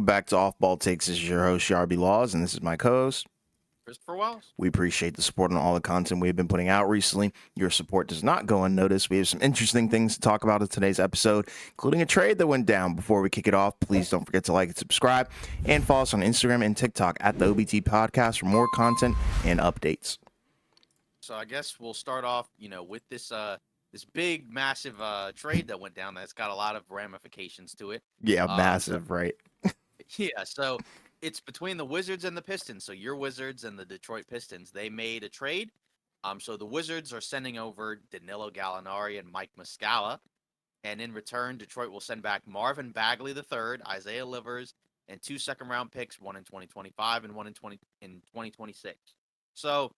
welcome back to Off Ball Takes. This is your host, Sharby Laws, and this is my co-host. Christopher Wells. We appreciate the support on all the content we've been putting out recently. Your support does not go unnoticed. We have some interesting things to talk about in today's episode, including a trade that went down. Before we kick it off, please don't forget to like and subscribe, and follow us on Instagram and TikTok at the OBT Podcast for more content and updates. So I guess we'll start off, with this big, massive trade that went down. That's got a lot of ramifications to it. Yeah, So massive, right? yeah, so it's between the Wizards and the Pistons. So your Wizards and the Detroit Pistons, they made a trade. So the Wizards are sending over Danilo Gallinari and Mike Muscala, and in return, Detroit will send back Marvin Bagley III, Isaiah Livers, and 2 second-round picks, one in 2025 and one in 2026. So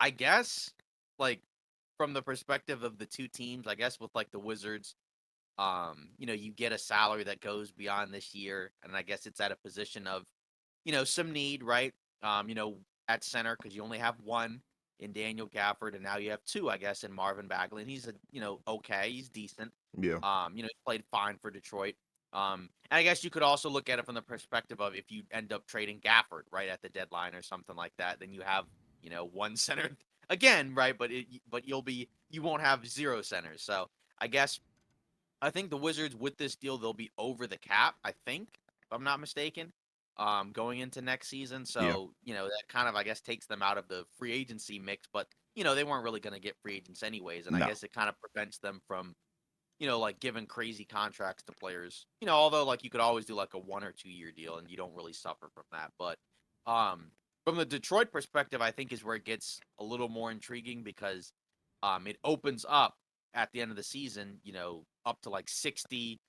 I guess, like, from the perspective of the two teams, I guess with like the Wizards, you get a salary that goes beyond this year, and I guess it's at a position of, some need, right? At center because you only have one in Daniel Gafford, and now you have two, I guess, in Marvin Bagley, and he's okay, he's decent. Yeah. He played fine for Detroit. And I guess you could also look at it from the perspective of if you end up trading Gafford right at the deadline or something like that, then you have one center again, right? But you won't have zero centers. So I guess I think the Wizards with this deal they'll be over the cap. I think if I'm not mistaken, going into next season. Yeah. So that kind of I guess takes them out of the free agency mix. But they weren't really going to get free agents anyways, and I No. guess it kind of prevents them from like giving crazy contracts to players. Although like you could always do like a 1 or 2 year deal and you don't really suffer from that. But from the Detroit perspective, I think is where it gets a little more intriguing because it opens up at the end of the season, up to like 60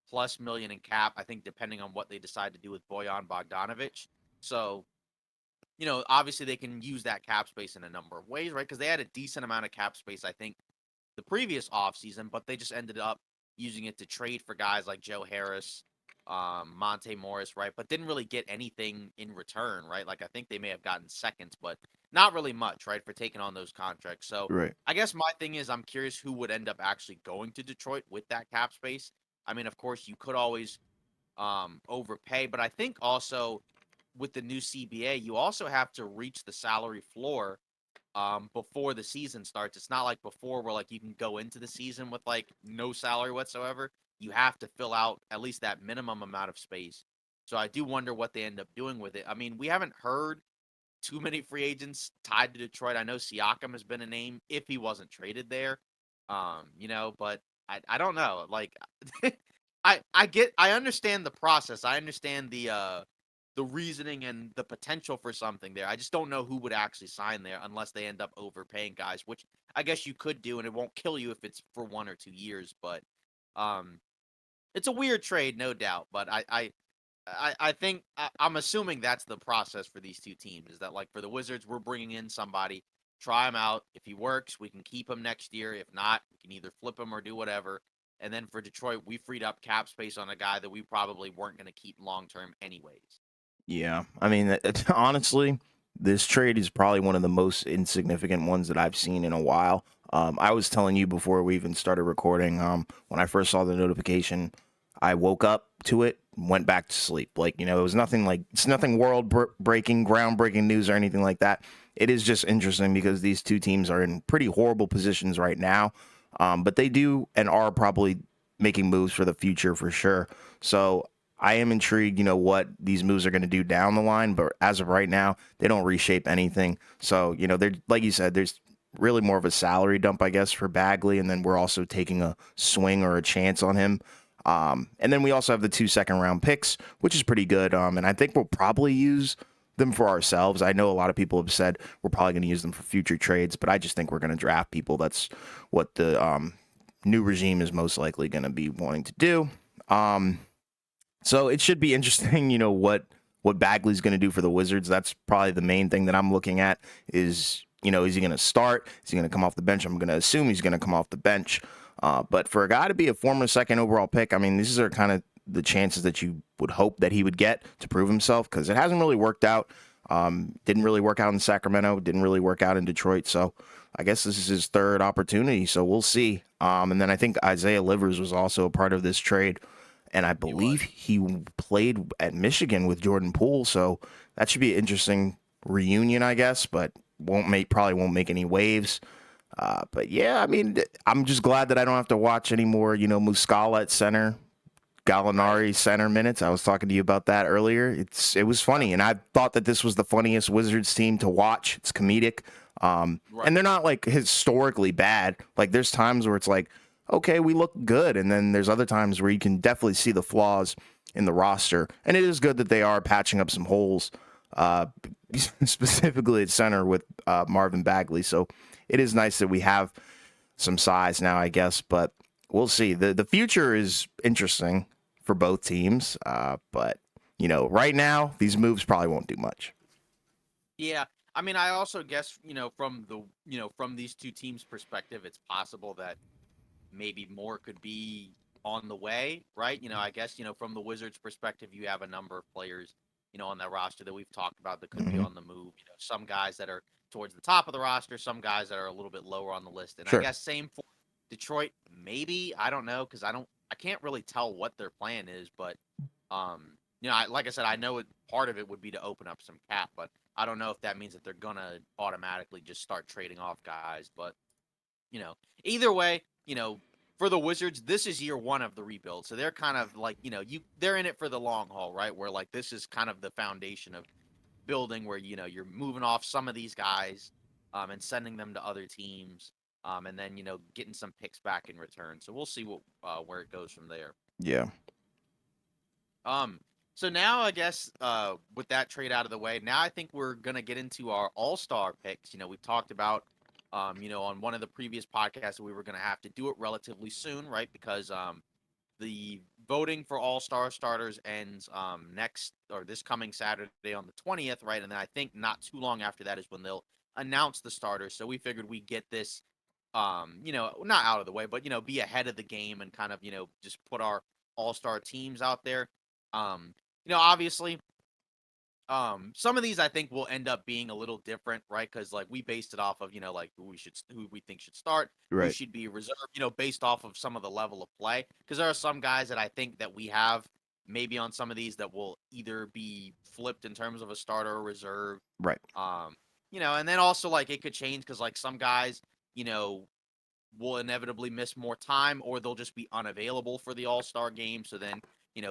plus million in cap, I think depending on what they decide to do with Bojan Bogdanovic. So, obviously they can use that cap space in a number of ways, right? Because they had a decent amount of cap space, I think, the previous offseason, but they just ended up using it to trade for guys like Joe Harris, Monte Morris, right? But didn't really get anything in return, right? Like I think they may have gotten seconds, but not really much, right, for taking on those contracts. So Right. I guess my thing is I'm curious who would end up actually going to Detroit with that cap space. I mean, of course, you could always overpay, but I think also with the new CBA, you also have to reach the salary floor before the season starts. It's not like before where like you can go into the season with like no salary whatsoever. You have to fill out at least that minimum amount of space. So I do wonder what they end up doing with it. I mean, we haven't heard too many free agents tied to Detroit. I know Siakam has been a name if he wasn't traded there. But I don't know. Like I understand the process. I understand the reasoning and the potential for something there. I just don't know who would actually sign there unless they end up overpaying guys, which I guess you could do, and it won't kill you if it's for 1 or 2 years. But um, it's a weird trade, no doubt. But I think I'm assuming that's the process for these two teams. Is that like for the Wizards, we're bringing in somebody, try him out. If he works, we can keep him next year. If not, we can either flip him or do whatever. And then for Detroit, we freed up cap space on a guy that we probably weren't going to keep long term anyways. Yeah. I mean, honestly, this trade is probably one of the most insignificant ones that I've seen in a while. I was telling you before we even started recording, when I first saw the notification, I woke up to it, went back to sleep. Like, it was nothing like, it's nothing world breaking, groundbreaking news or anything like that. It is just interesting because these two teams are in pretty horrible positions right now. But they do and are probably making moves for the future for sure. So I am intrigued, what these moves are going to do down the line. But as of right now, they don't reshape anything. So, they're like you said, there's really more of a salary dump, I guess, for Bagley. And then we're also taking a swing or a chance on him. And then we also have the 2 second-round picks, which is pretty good. And I think we'll probably use them for ourselves. I know a lot of people have said we're probably going to use them for future trades, but I just think we're going to draft people. That's what the new regime is most likely going to be wanting to do. So it should be interesting, what Bagley's going to do for the Wizards. That's probably the main thing that I'm looking at is, is he going to start? Is he going to come off the bench? I'm going to assume he's going to come off the bench. But for a guy to be a former second overall pick, I mean, these are kind of the chances that you would hope that he would get to prove himself because it hasn't really worked out. Didn't really work out in Sacramento. Didn't really work out in Detroit. So I guess this is his third opportunity. So we'll see. And then I think Isaiah Livers was also a part of this trade. And I He was. believe he played at Michigan with Jordan Poole, so that should be an interesting reunion, I guess, but probably won't make any waves. But yeah, I mean, I'm just glad that I don't have to watch any more, Muscala at center, Right. Gallinari center minutes. I was talking to you about that earlier. It was funny, and I thought that this was the funniest Wizards team to watch. It's comedic, Right. and they're not like historically bad. Like there's times where it's like, okay, we look good, and then there's other times where you can definitely see the flaws in the roster. And it is good that they are patching up some holes, uh, specifically at center with Marvin Bagley. So it is nice that we have some size now, I guess, but we'll see. The future is interesting for both teams, but right now these moves probably won't do much. Yeah. I mean, I also guess, from these two teams' perspective, it's possible that maybe more could be on the way, right? I guess, from the Wizards' perspective, you have a number of players, on that roster that we've talked about that could be Hmm. on the move. Some guys that are towards the top of the roster, some guys that are a little bit lower on the list. And I Sure. guess same for Detroit, maybe. I don't know, because I can't really tell what their plan is, but like I said, I know part of it would be to open up some cap, but I don't know if that means that they're gonna automatically just start trading off guys. But you know, either way, for the Wizards, this is year one of the rebuild. So they're kind of like, they're in it for the long haul, right? Where like this is kind of the foundation of building where, you're moving off some of these guys and sending them to other teams. And then, getting some picks back in return. So we'll see where it goes from there. Yeah. Um, so now I guess with that trade out of the way, now I think we're gonna get into our all-star picks. We talked about on one of the previous podcasts that we were gonna have to do it relatively soon, right? Because the voting for all-star starters ends next or this coming Saturday on the 20th, right? And then I think not too long after that is when they'll announce the starters. So we figured we'd get this not out of the way, but be ahead of the game and kind of, just put our all-star teams out there. Um, obviously, some of these I think will end up being a little different, right? Because like we based it off of, like who we think should start, who Right. should be reserved, based off of some of the level of play. Because there are some guys that I think that we have maybe on some of these that will either be flipped in terms of a starter or reserve. Right. Um, and then also like it could change because like some guys, you know, will inevitably miss more time or they'll just be unavailable for the All-Star game. So then,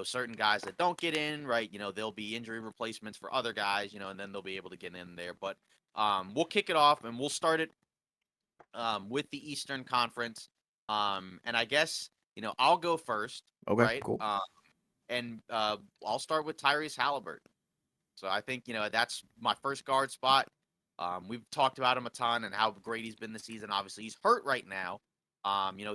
certain guys that don't get in, right, they'll be injury replacements for other guys, and then they'll be able to get in there. But we'll kick it off and we'll start it with the Eastern Conference. And I guess, I'll go first, Okay. right? Cool. And I'll start with Tyrese Halliburton. So I think, that's my first guard spot. We've talked about him a ton and how great he's been this season. Obviously, he's hurt right now.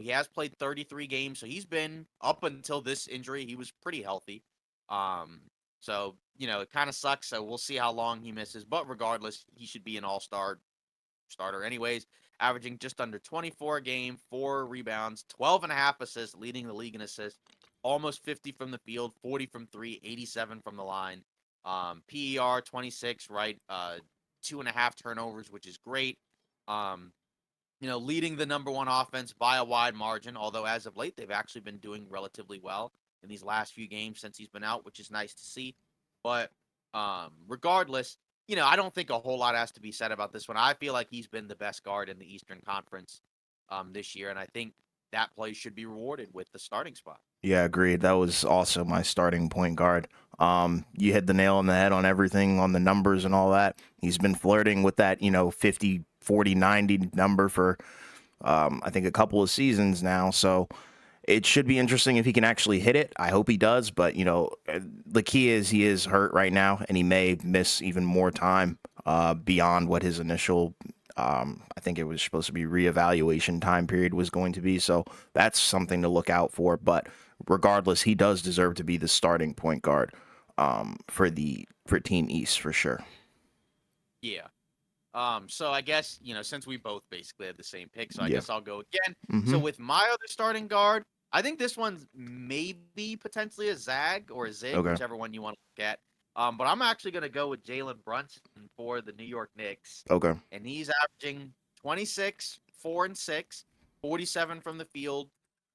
He has played 33 games, so he's been up until this injury. He was pretty healthy. Um, so it kind of sucks. So we'll see how long he misses. But regardless, he should be an all-star starter anyways. Averaging just under 24 a game, 4 rebounds, 12 and a half assists, leading the league in assists. Almost 50 from the field, 40 from three, 87 from the line. PER 26, right? 2.5 turnovers, which is great. Um, leading the number one offense by a wide margin, although as of late, they've actually been doing relatively well in these last few games since he's been out, which is nice to see. But regardless, I don't think a whole lot has to be said about this one. I feel like he's been the best guard in the Eastern Conference this year, and I think that play should be rewarded with the starting spot. Yeah, agreed. That was also my starting point guard. You hit the nail on the head on everything, on the numbers and all that. He's been flirting with that, 50, 40, 90 number for, I think, a couple of seasons now. So it should be interesting if he can actually hit it. I hope he does. But, the key is he is hurt right now, and he may miss even more time beyond what his initial I think it was supposed to be reevaluation time period was going to be. So that's something to look out for. But regardless, he does deserve to be the starting point guard for Team East for sure. Yeah. So I guess, since we both basically had the same pick, so I Yeah. guess I'll go again. So Mm-hmm. with my other starting guard, I think this one's maybe potentially a Zag or a Zig, Okay. whichever one you want to look at. But I'm actually gonna go with Jalen Brunson for the New York Knicks. Okay. And he's averaging 26, 4 and 6, 47 from the field,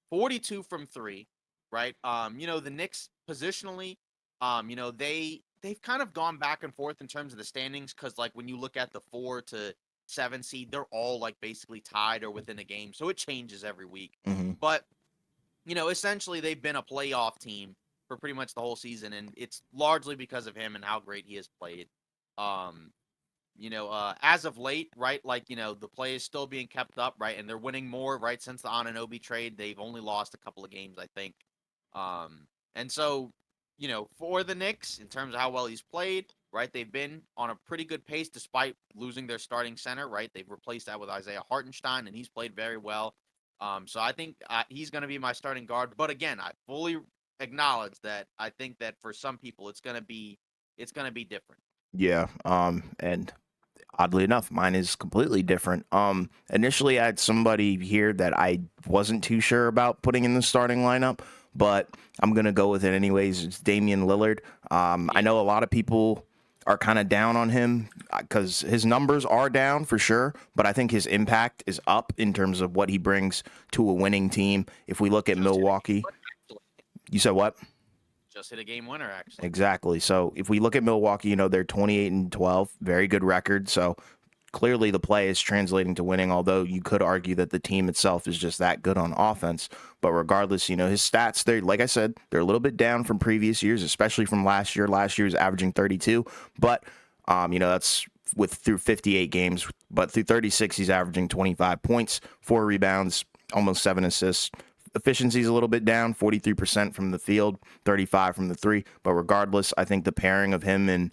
42 from three, right? The Knicks positionally You know, they've kind of gone back and forth in terms of the standings because, like, when you look at the 4 to 7 seed, they're all like basically tied or within a game, so it changes every week. Hmm. But you know, essentially they've been a playoff team for pretty much the whole season, and it's largely because of him and how great he has played. Um, as of late, right, like, the play is still being kept up, right, and they're winning more, right, since the Anunoby trade. They've only lost a couple of games, I think. And so, for the Knicks, in terms of how well he's played, right, they've been on a pretty good pace despite losing their starting center, right? They've replaced that with Isaiah Hartenstein, and he's played very well. So I think he's going to be my starting guard. But again, I fully acknowledge that I think that for some people, it's going to be different. Yeah. And oddly enough, mine is completely different. Initially, I had somebody here that I wasn't too sure about putting in the starting lineup, but I'm gonna go with it anyways. It's Damian Lillard. I Yeah. know a lot of people are kind of down on him because his numbers are down for sure, but I think his impact is up in terms of what he brings to a winning team. If we look at Just hit a Milwaukee, game winner, actually. you said what? Just hit a game winner, actually. Exactly. So if we look at Milwaukee, they're 28 and 12, very good record. So clearly the play is translating to winning, although you could argue that the team itself is just that good on offense. But regardless, his stats, they're, like I said, they're a little bit down from previous years, especially from last year. Last year was averaging 32, but that's through 58 games, but through 36 he's averaging 25 points, 4 rebounds, almost 7 assists. Efficiency is a little bit down, 43% from the field, 35 from the three. But regardless, I think the pairing of him and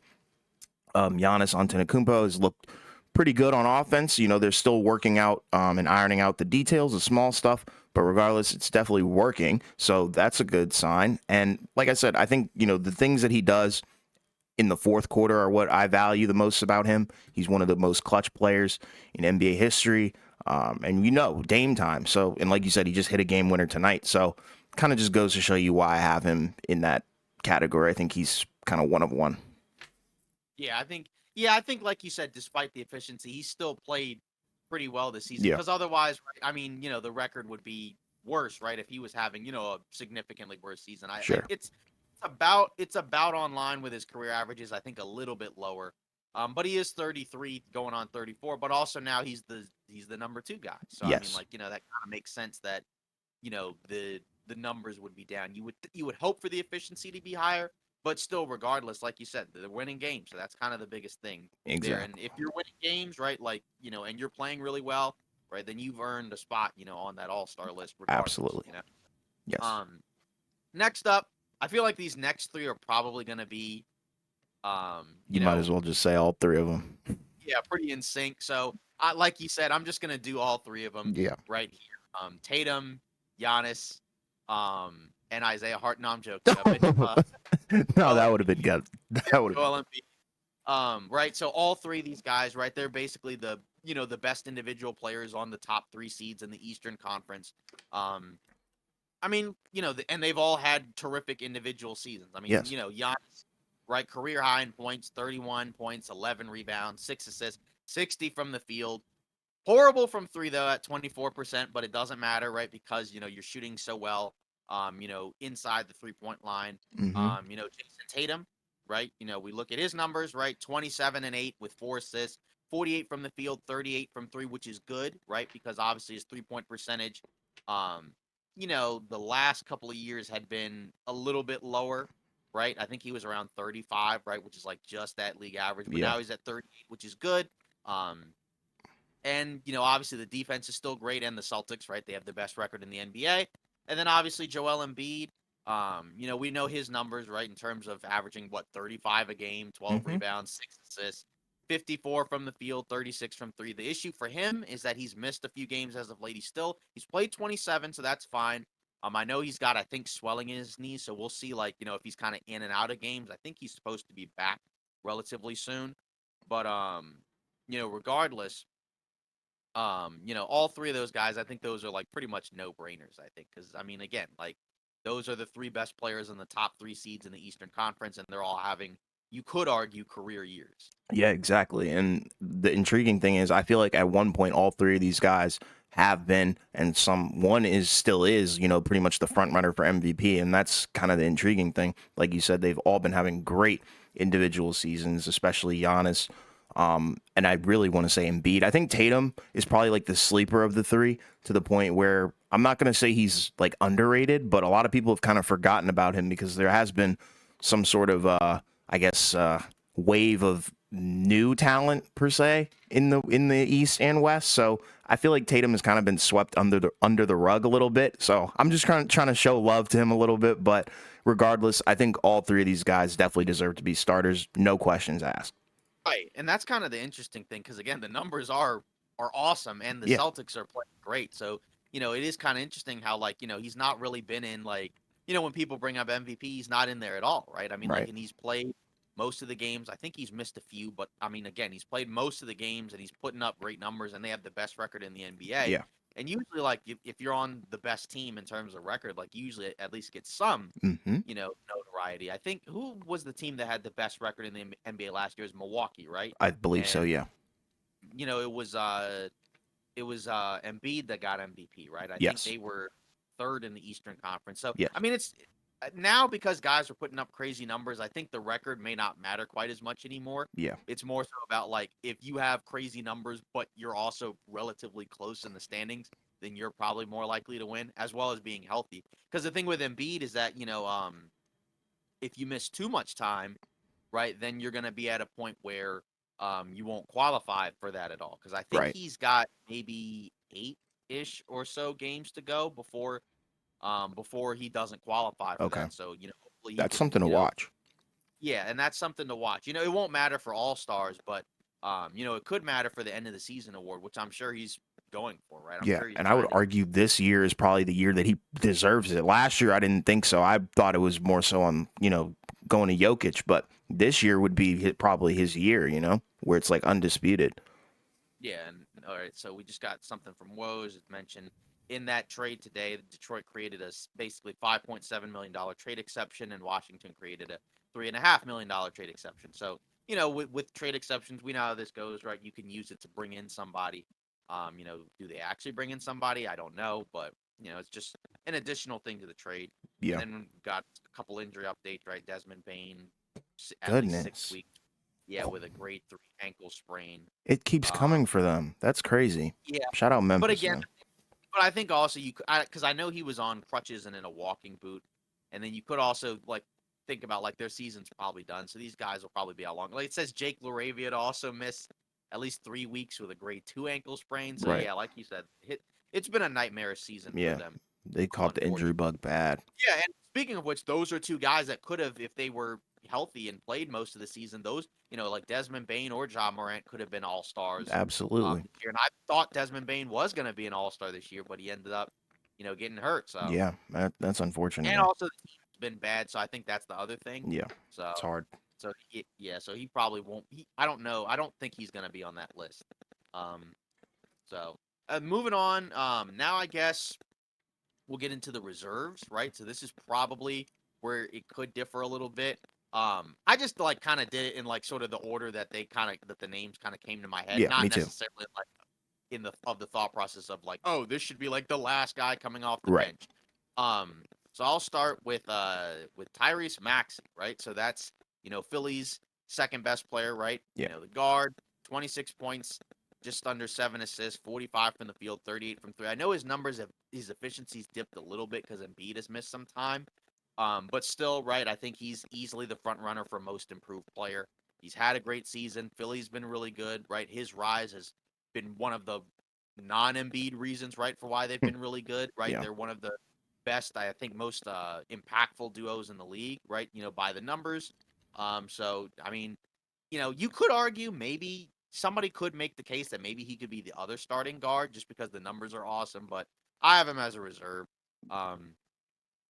Giannis Antetokounmpo has looked pretty good on offense. They're still working out and ironing out the details, the small stuff, but regardless, it's definitely working. So that's a good sign. And like I said, I think, the things that he does in the fourth quarter are what I value the most about him. He's one of the most clutch players in NBA history. And Dame time. So, and like you said, he just hit a game winner tonight. So kind of just goes to show you why I have him in that category. I think he's kind of one of one. Yeah, I think like you said, despite the efficiency, he still played pretty well this season. Yeah, Because otherwise, right, I mean, the record would be worse, right? If he was having, a significantly worse season. sure. It's about online with his career averages. I think a little bit lower. But he is 33, going on 34. But also now he's the number 2 guy. So I mean, Yes, like, that kind of makes sense that the numbers would be down. You would hope for the efficiency to be higher, but still, regardless, like you said, they're winning games, so that's kind of the biggest thing there. And exactly. if you're winning games, right, like, and you're playing really well, right, then you've earned a spot, on that All-Star list, regardless. Absolutely. Yes. Next up, I feel like these next three are probably going to be, You might as well just say all three of them. yeah, pretty in sync. So, like you said, I'm just going to do all three of them Yeah. right here. Tatum, Giannis, and Isaiah Hart. No, I'm joking. No, that Joel would have been good. That would have been. Joel Embiid. Right. So all three of these guys, right, they're basically the best individual players on the top 3 seeds in the Eastern Conference. I mean, and they've all had terrific individual seasons. I mean, Yes. Giannis, right, career high in points, 31 points, 11 rebounds, 6 assists, 60 from the field. Horrible from three though at 24%, but it doesn't matter, right? Because you're shooting so well, inside the 3-point line. Mm-hmm. Jason Tatum, right? We look at his numbers, right? 27 and 8 with 4 assists, 48 from the field, 38 from three, which is good, right? Because obviously his 3-point percentage, um, the last couple of years had been a little bit lower, right? I think he was around 35, right, which is like just that league average. But Yeah. now he's at 38, which is good. And obviously the defense is still great, and the Celtics, right? They have the best record in the NBA. And then obviously Joel Embiid. We know his numbers, right, in terms of averaging 35 a game, 12 Mm-hmm. rebounds, 6 assists, 54 from the field, 36 from three. The issue for him is that he's missed a few games as of late. He's played 27, so that's fine. I know he's got, I think, swelling in his knees, so we'll see, like, if he's kind of in and out of games. I think he's supposed to be back relatively soon. But regardless, all three of those guys, I think those are like pretty much no-brainers, I think. Because, I mean, again, like, those are the 3 best players in the top 3 seeds in the Eastern Conference, and they're all having, you could argue, career years. Yeah, exactly. And the intriguing thing is, I feel like at one point, all three of these guys have been, and one is still is, pretty much the front runner for MVP, and that's kind of the intriguing thing. Like you said, they've all been having great individual seasons, especially Giannis. And I really want to say Embiid. I think Tatum is probably like the sleeper of the three, to the point where I'm not going to say he's like underrated, but a lot of people have kind of forgotten about him because there has been some sort of, I guess, wave of new talent per se in the East and West. So I feel like Tatum has kind of been swept under the rug a little bit. So I'm just trying to show love to him a little bit. But regardless, I think all three of these guys definitely deserve to be starters. No questions asked. Right, and that's kind of the interesting thing because again, the numbers are awesome, and the Yeah. Celtics are playing great. So it is kind of interesting how like he's not really been in like when people bring up MVP, he's not in there at all, right? I mean, like, Right. and he's played most of the games. I think he's missed a few, but I mean, again, he's played most of the games and he's putting up great numbers, and they have the best record in the NBA. Yeah. And usually, like, if you're on the best team in terms of record, like, you usually at least get some Hmm. notoriety. I think who was the team that had the best record in the NBA last year? Is Milwaukee, right? I believe so. And Yeah. it was Embiid that got MVP, right? I think Yes. they were third in the Eastern Conference. So Yes. I mean, it's now because guys are putting up crazy numbers. I think the record may not matter quite as much anymore. Yeah. It's more so about like if you have crazy numbers, but you're also relatively close in the standings, then you're probably more likely to win, as well as being healthy. Because the thing with Embiid is that if you miss too much time, right, then you're going to be at a point where you won't qualify for that at all. Because I think Right. he's got maybe 8-ish or so games to go before he doesn't qualify for Okay. that. So hopefully he That's can something to watch. yeah, and that's something to watch. It won't matter for all stars, but it could matter for the end of the season award, which I'm sure he's going for, right? I'm Yeah, sure he's and I would trying to. argue this year is probably the year that he deserves it. Last year, I didn't think so. I thought it was more so on, going to Jokic, but this year would be probably his year, where it's like undisputed. Yeah, and all right, so we just got something from Woj. It mentioned in that trade today, Detroit created basically $5.7 million trade exception, and Washington created a $3.5 million trade exception. So with trade exceptions, we know how this goes, right? You can use it to bring in somebody. Do they actually bring in somebody? I don't know, but it's just an additional thing to the trade. And Yeah. then we got a couple injury updates, right? Desmond Bain, at least 6 Goodness. weeks. Yeah, with a grade 3 ankle sprain. It keeps Um, coming for them. That's crazy. yeah, Shout out but Memphis, again, man. but I think also because I know he was on crutches and in a walking boot, and then you could also like think about like their season's probably done, so these guys will probably be out long. Like it says, Jake LaRavia to also miss at least 3 weeks with a grade 2 ankle sprain. So Right. yeah, like you said, it's been a nightmarish season for Yeah. them, They caught the injury unfortunately. bug bad. Yeah, and speaking of which, those are two guys that could have, if they were healthy and played most of the season, those, like Desmond Bain or John Morant could have been all stars Absolutely. this year. And I thought Desmond Bain was going to be an all star this year, but he ended up, getting hurt. So, Yeah. That's unfortunate, and man. also the team's been bad. So I think that's the other thing. Yeah. So, It's hard. so he probably won't. I don't know. I don't think he's going to be on that list. Um, so moving on. Now I guess we'll get into the reserves, right? So this is probably where it could differ a little bit. I just like kind of did it in like sort of the order that the names kind of came to my head, Yeah. not Me too. necessarily like in the thought process of like, oh, this should be like the last guy coming off the Right. bench. So I'll start with Tyrese Maxey, right? So that's Philly's second best player, right? Yeah. The guard, 26 points, just under 7 assists, 45 from the field, 38 from three. I know his efficiency's dipped a little bit because Embiid has missed some time. But still, right, I think he's easily the front runner for most improved player. He's had a great season. Philly's been really good, right? His rise has been one of the non-Embiid reasons, right, for why they've been really good, right? Yeah. They're one of the best, I think, most impactful duos in the league, right? By the numbers. So I mean, you could argue maybe somebody could make the case that maybe he could be the other starting guard just because the numbers are awesome, but I have him as a reserve.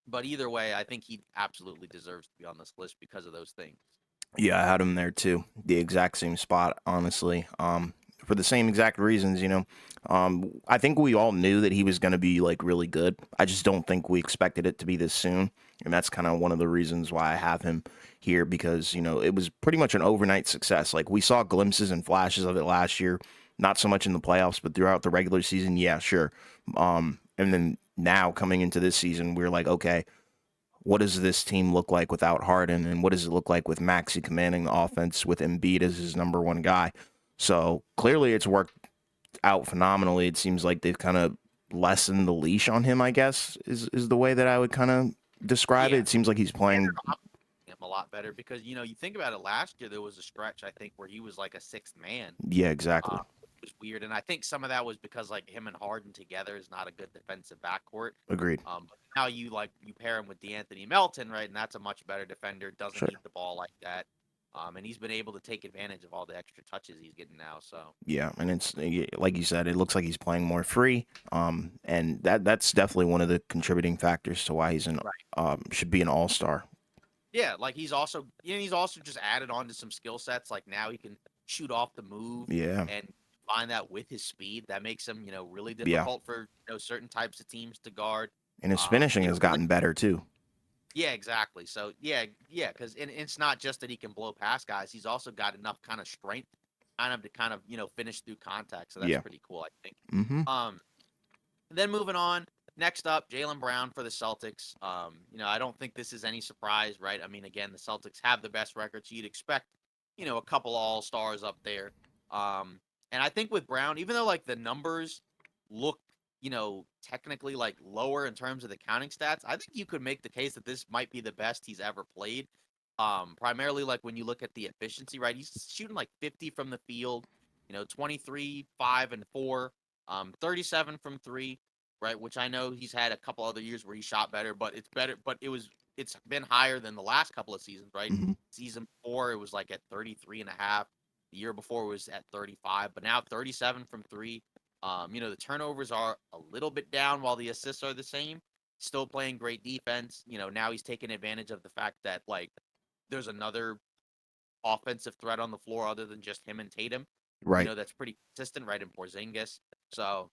But either way, I think he absolutely deserves to be on this list because of those things. Yeah, I had him there too. The exact same spot, honestly. For the same exact reasons, I think we all knew that he was going to be like really good. I just don't think we expected it to be this soon, and that's kind of one of the reasons why I have him here because it was pretty much an overnight success. Like we saw glimpses and flashes of it last year, not so much in the playoffs, but throughout the regular season, yeah, sure. And then now coming into this season, we're like, okay, what does this team look like without Harden, and what does it look like with Maxey commanding the offense with Embiid as his number one guy? So clearly, it's worked out phenomenally. It seems like they've kind of lessened the leash on him, I guess, is the way that I would kind of describe it. Yeah, It seems like he's and playing. they're opting him a lot better because you think about it. Last year there was a stretch I think where he was like a sixth man. Yeah, exactly. It was weird, and I think some of that was because like him and Harden together is not a good defensive backcourt. Agreed. But now you pair him with D'Anthony Melton, right, and that's a much better defender. Doesn't Sure. need the ball like that. And he's been able to take advantage of all the extra touches he's getting now. So Yeah, and it's like you said, it looks like he's playing more free. And that's definitely one of the contributing factors to why he's an right, should be an all-star. yeah, like he's also just added on to some skill sets. Like now he can shoot off the move Yeah. and find that with his speed. That makes him really Yeah. difficult for certain types of teams to guard. And his finishing has Really. gotten better too. Yeah, exactly. So yeah, because it's not just that he can blow past guys. He's also got enough kind of strength, to kind of finish through contact. So that's Yeah. pretty cool, I think. Mm-hmm. Um, then moving on. Next up, Jaylen Brown for the Celtics. I don't think this is any surprise, right? I mean, again, the Celtics have the best record, so you'd expect, a couple All Stars up there. And I think with Brown, even though like the numbers look, technically like lower in terms of the counting stats, I think you could make the case that this might be the best he's ever played. Primarily like when you look at the efficiency, right? He's shooting like 50 from the field, 23, 5, and 4, 37 from 3, right? Which I know he's had a couple other years where he shot better, but it's better. But it's been higher than the last couple of seasons, right? Mm-hmm. Season 4, it was like at 33 and a half. The year before was at 35, but now 37 from 3. The turnovers are a little bit down while the assists are the same. Still playing great defense. Now he's taking advantage of the fact that like there's another offensive threat on the floor other than just him and Tatum. Right. That's pretty consistent, right, in Porzingis. So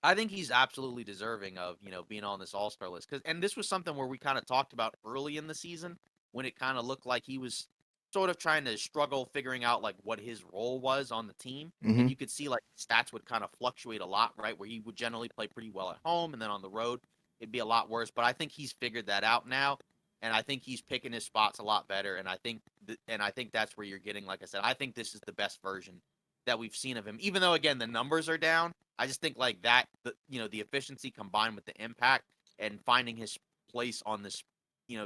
I think he's absolutely deserving of, being on this All-Star list. And this was something where we kind of talked about early in the season when it kind of looked like he was sort of trying to struggle figuring out like what his role was on the team. Mm-hmm. And you could see like stats would kind of fluctuate a lot, right? Where he would generally play pretty well at home and then on the road it'd be a lot worse. But I think he's figured that out now. And I think he's picking his spots a lot better. And I think that's where you're getting, like I said, I think this is the best version that we've seen of him. Even though again the numbers are down, I just think like that, the efficiency combined with the impact and finding his place on this,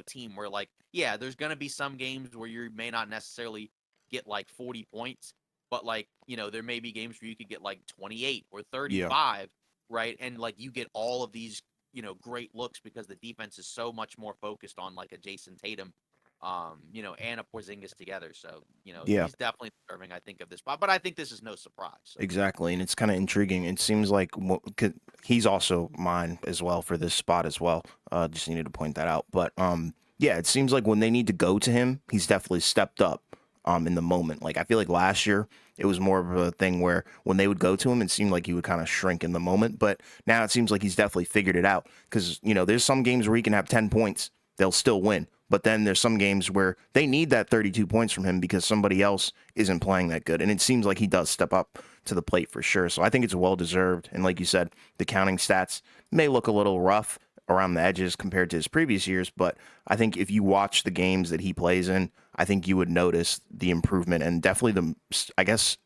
team where like, yeah, there's going to be some games where you may not necessarily get like 40 points, but like, there may be games where you could get like 28 or Yeah. 35, right? And like you get all of these, great looks because the defense is so much more focused on like a Jason Tatum, and a Porzingis together. So, Yeah. he's definitely deserving, I think, of this spot. But I think this is no surprise. So. Exactly, and it's kind of intriguing. It seems like he's also mine as well for this spot as well. Just needed to point that out. But yeah, it seems like when they need to go to him, he's definitely stepped up. In the moment, like I feel like last year it was more of a thing where when they would go to him, it seemed like he would kind of shrink in the moment. But now it seems like he's definitely figured it out because there's some games where he can have 10 points, they'll still win. But then there's some games where they need that 32 points from him because somebody else isn't playing that good. And it seems like he does step up to the plate for sure. So I think it's well deserved. And like you said, the counting stats may look a little rough around the edges compared to his previous years. But I think if you watch the games that he plays in, I think you would notice the improvement and definitely I guess,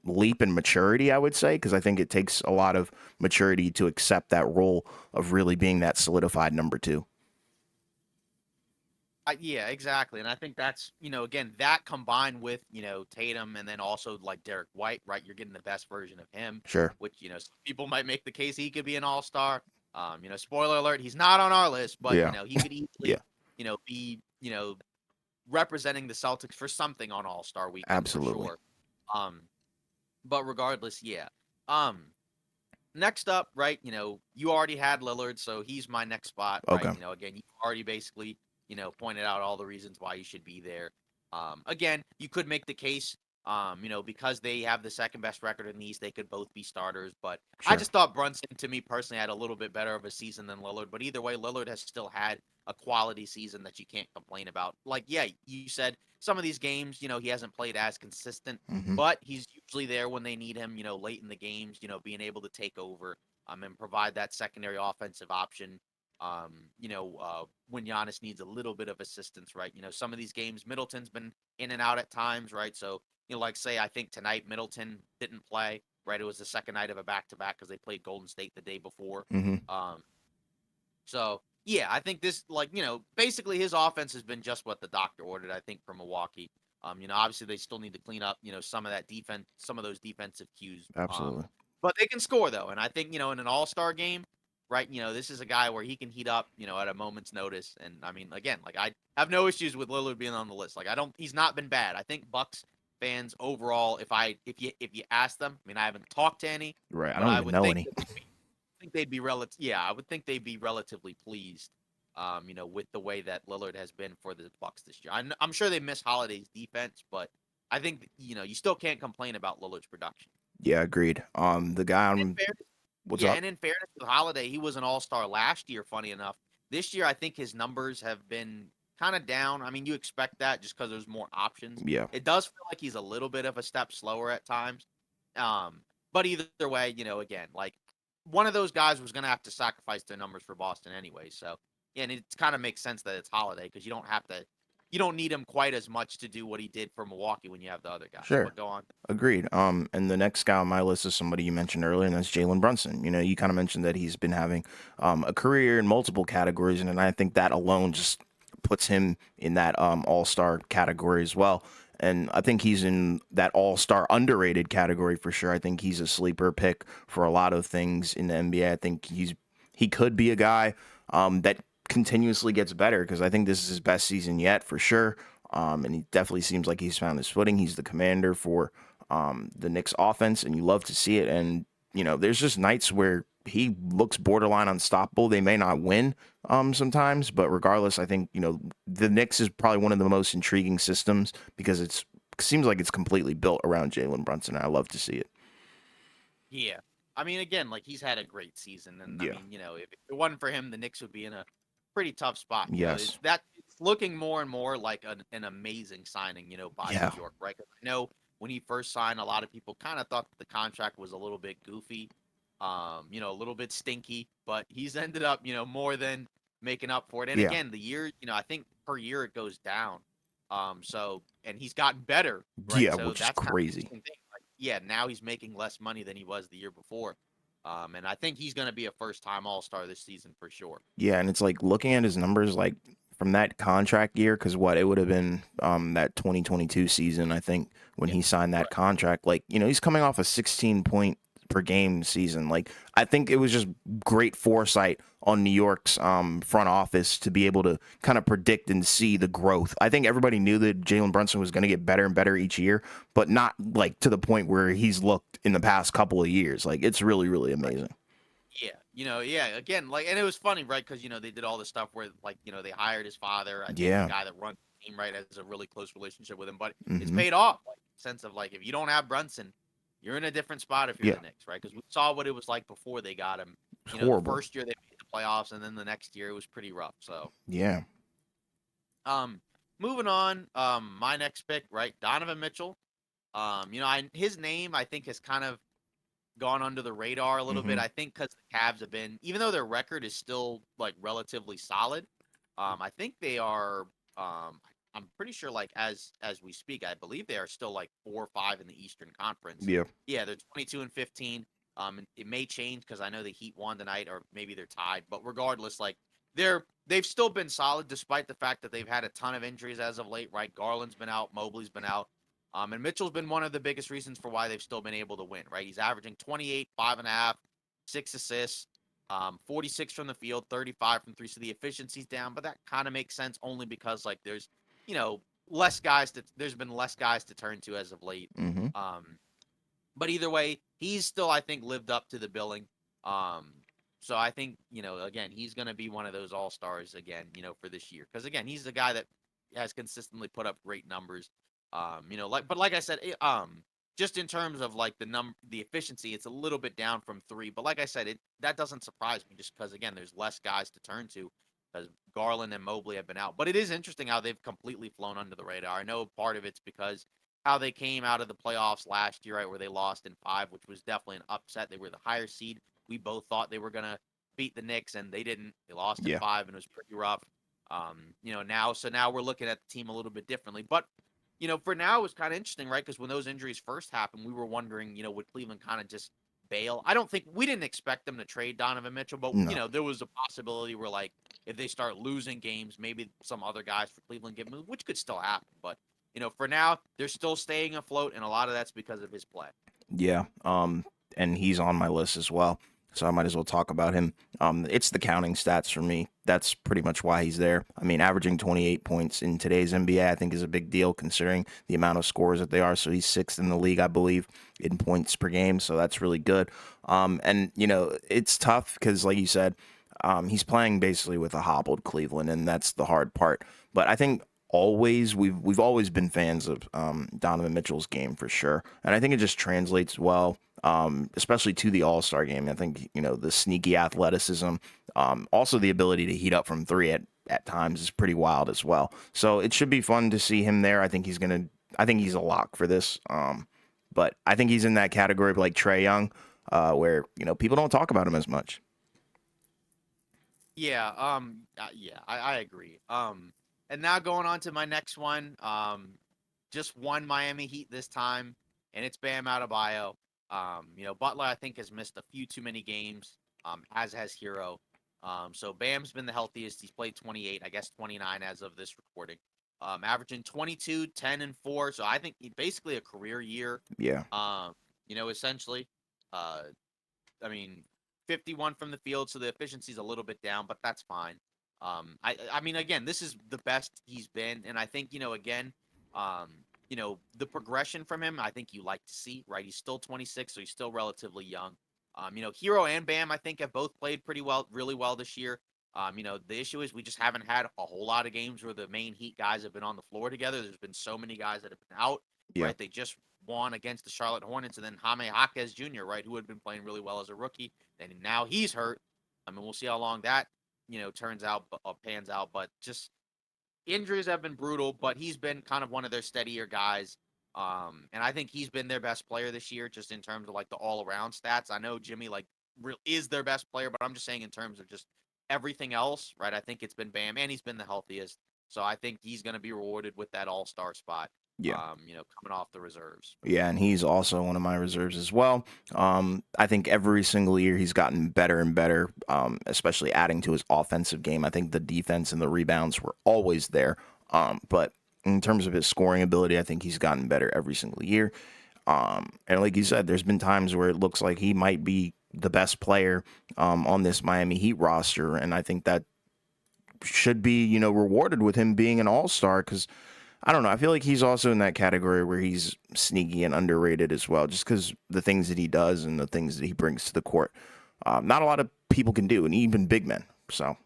leap in maturity, I would say, because I think it takes a lot of maturity to accept that role of really being that solidified number 2. Yeah, exactly. And I think that's, again, that combined with, Tatum and then also like Derek White, right? You're getting the best version of him, Sure. which, some people might make the case he could be an all-star. Spoiler alert, he's not on our list, but, Yeah. he could easily, Yeah. Be, representing the Celtics for something on All-Star weekend Absolutely. for sure. But regardless, yeah. Next up, right, you already had Lillard, so he's my next spot, right? Okay. Again, you already basically pointed out all the reasons why you should be there. Again, you could make the case Because they have the second best record in the East, they could both be starters. But I Sure. just thought Brunson, to me personally, had a little bit better of a season than Lillard. But either way, Lillard has still had a quality season that you can't complain about. Like, yeah, you said some of these games, he hasn't played as consistent, Hmm. but he's usually there when they need him, late in the games, being able to take over and provide that secondary offensive option. When Giannis needs a little bit of assistance, right? Some of these games, Middleton's been in and out at times, right? So, like say, I think tonight Middleton didn't play, right? It was the second night of a back to back because they played Golden State the day before. Hmm. Um, so yeah, I think this, basically his offense has been just what the doctor ordered, I think, for Milwaukee. Obviously they still need to clean up, some of that defense, some of those defensive cues. Absolutely. But they can score though, and I think in an All-Star game, right? This is a guy where he can heat up, at a moment's notice. And I mean, again, like I have no issues with Lillard being on the list. Like I don't, he's not been bad. I think Bucks fans overall, if you ask them, I mean, I haven't talked to any, Right. I but don't I even would know think any. that they'd be yeah, I would think they'd be relatively pleased, with the way that Lillard has been for the Bucks this year. I'm sure they miss Holiday's defense, but I think you still can't complain about Lillard's production. Yeah, agreed. The guy In on fairness, what's yeah, up? and in fairness with Holiday, he was an All-Star last year. Funny enough, this year I think his numbers have been kind of down. I mean, you expect that just because there's more options. Yeah, It does feel like he's a little bit of a step slower at times. But either way, again, like one of those guys was going to have to sacrifice their numbers for Boston anyway. So, yeah, and it kind of makes sense that it's Holiday because you don't need him quite as much to do what he did for Milwaukee when you have the other guys. sure. But go on. Agreed. And the next guy on my list is somebody you mentioned earlier, and that's Jalen Brunson. You kind of mentioned that he's been having a career in multiple categories, and I think that alone just puts him in that all-star category as well. And I think he's in that all-star underrated category for sure. I think he's a sleeper pick for a lot of things in the NBA. I think he could be a guy that continuously gets better because I think this is his best season yet for sure. And he definitely seems like he's found his footing. He's the commander for the Knicks offense, and you love to see it. And there's just nights where he looks borderline unstoppable. They may not win sometimes, but regardless, I think the Knicks is probably one of the most intriguing systems because it seems like it's completely built around Jalen Brunson. And I love to see it. Yeah. I mean, again, like he's had a great season, and I Yeah. mean, if it wasn't for him, the Knicks would be in a pretty tough spot. Yes. It's looking more and more like an amazing signing, by New Yeah. York, right? 'Cause I know when he first signed, a lot of people kind of thought that the contract was a little bit goofy, a little bit stinky, but he's ended up, more than making up for it. And Yeah. again, the year, I think per year it goes down. And he's gotten better, right? Yeah, So which is that's kind of the crazy. interesting thing. Like, yeah, now he's making less money than he was the year before. And I think he's going to be a first-time All-Star this season for sure. Yeah, and it's like looking at his numbers, like from that contract year, because what it would have been that 2022 season, I think, when Yeah, he signed that right. contract. Like, he's coming off a 16 point per game season. Like, I think it was just great foresight on New York's front office to be able to kind of predict and see the growth. I think everybody knew that Jalen Brunson was going to get better and better each year, but not like to the point where he's looked in the past couple of years. Like, it's really, really amazing. Yeah, yeah. Again, like, and it was funny, right? Because they did all this stuff where, like, they hired his father. I think the Yeah. guy that runs the team, right, has a really close relationship with him. But it's Hmm. paid off, like, sense of like, if you don't have Brunson, you're in a different spot if you're Yeah. the Knicks, right? Because we saw what it was like before they got him. It's The horrible. first year they made the playoffs, and then the next year it was pretty rough. So, Yeah. um, moving on, my next pick, right, Donovan Mitchell. His name I think has kind of gone under the radar a little bit. Hmm. I think because the Cavs have been, even though their record is still like relatively solid, I think they are. I'm pretty sure, like as we speak, I believe they are still like 4 or 5 in the Eastern Conference. Yeah. Yeah, they're 22-15. It may change because I know the Heat won tonight, or maybe they're tied. But regardless, like they've still been solid despite the fact that they've had a ton of injuries as of late. Right, Garland's been out, Mobley's been out. And Mitchell's been one of the biggest reasons for why they've still been able to win, right? He's averaging 28, 5.5, 6 assists, 46 from the field, 35 from three. So the efficiency's down, but that kind of makes sense only because like there's, there's been less guys to turn to as of late. Hmm. Um, but either way, he's still, I think, lived up to the billing. Um, so I think, again, he's going to be one of those all stars again, for this year. Because again, he's the guy that has consistently put up great numbers. But like I said, just in terms of like the efficiency, it's a little bit down from three. But like I said, that doesn't surprise me just because again, there's less guys to turn to because Garland and Mobley have been out. But it is interesting how they've completely flown under the radar. I know part of it's because how they came out of the playoffs last year, right, where they lost in five, which was definitely an upset. They were the higher seed. We both thought they were gonna beat the Knicks, and they didn't. They lost in Yeah. five, and it was pretty rough. Now we're looking at the team a little bit differently. But for now, it was kind of interesting, right? Because when those injuries first happened, we were wondering, would Cleveland kind of just bail? I don't think we didn't expect them to trade Donovan Mitchell, but No. there was a possibility where, like, if they start losing games, maybe some other guys for Cleveland get moved, which could still happen. But for now, they're still staying afloat, and a lot of that's because of his play. Yeah. And he's on my list as well. So I might as well talk about him. It's the counting stats for me. That's pretty much why he's there. I mean, averaging 28 points in today's NBA, I think is a big deal considering the amount of scores that they are. So he's sixth in the league, I believe, in points per game. So that's really good. And it's tough because, like you said, he's playing basically with a hobbled Cleveland, and that's the hard part. But I think we've always been fans of Donovan Mitchell's game for sure, and I think it just translates well, especially to the All Star game. I think the sneaky athleticism, also the ability to heat up from three at times is pretty wild as well. So it should be fun to see him there. I think he's a lock for this. But I think he's in that category of like Trae Young, where people don't talk about him as much. Yeah, I agree. And now going on to my next one, just one Miami Heat this time, and it's Bam Adebayo. Butler I think has missed a few too many games, as has Hero. So Bam's been the healthiest. He's played 28, I guess 29 as of this recording. Averaging 22, 10, and 4. So I think basically a career year. Yeah, Essentially. Uh, I mean, 51 from the field, so the efficiency's a little bit down, but that's fine. I mean, again, this is the best he's been, and I think again, the progression from him, I think you like to see, right? He's still 26, so he's still relatively young. Hero and Bam, I think, have both played pretty well, really well this year. The issue is we just haven't had a whole lot of games where the main Heat guys have been on the floor together. There's been so many guys that have been out, yeah, right? They just won against the Charlotte Hornets, and then Jaime Jaquez Jr., right, who had been playing really well as a rookie, and now he's hurt. I mean, we'll see how long that turns out, pans out. But just injuries have been brutal, but he's been kind of one of their steadier guys. And I think he's been their best player this year, just in terms of like the all around stats. I know Jimmy is their best player, but I'm just saying in terms of just everything else, right? I think it's been Bam, and he's been the healthiest, so I think he's going to be rewarded with that All Star spot. yeah. Coming off the reserves. Yeah, and he's also one of my reserves as well. I think every single year he's gotten better and better, especially adding to his offensive game. I think the defense and the rebounds were always there. But in terms of his scoring ability, I think he's gotten better every single year. And like you said, there's been times where it looks like he might be the best player on this Miami Heat roster. And I think that should be, rewarded with him being an all-star because I don't know. I feel like he's also in that category where he's sneaky and underrated as well, just because the things that he does and the things that he brings to the court. Not a lot of people can do, and even big men. So,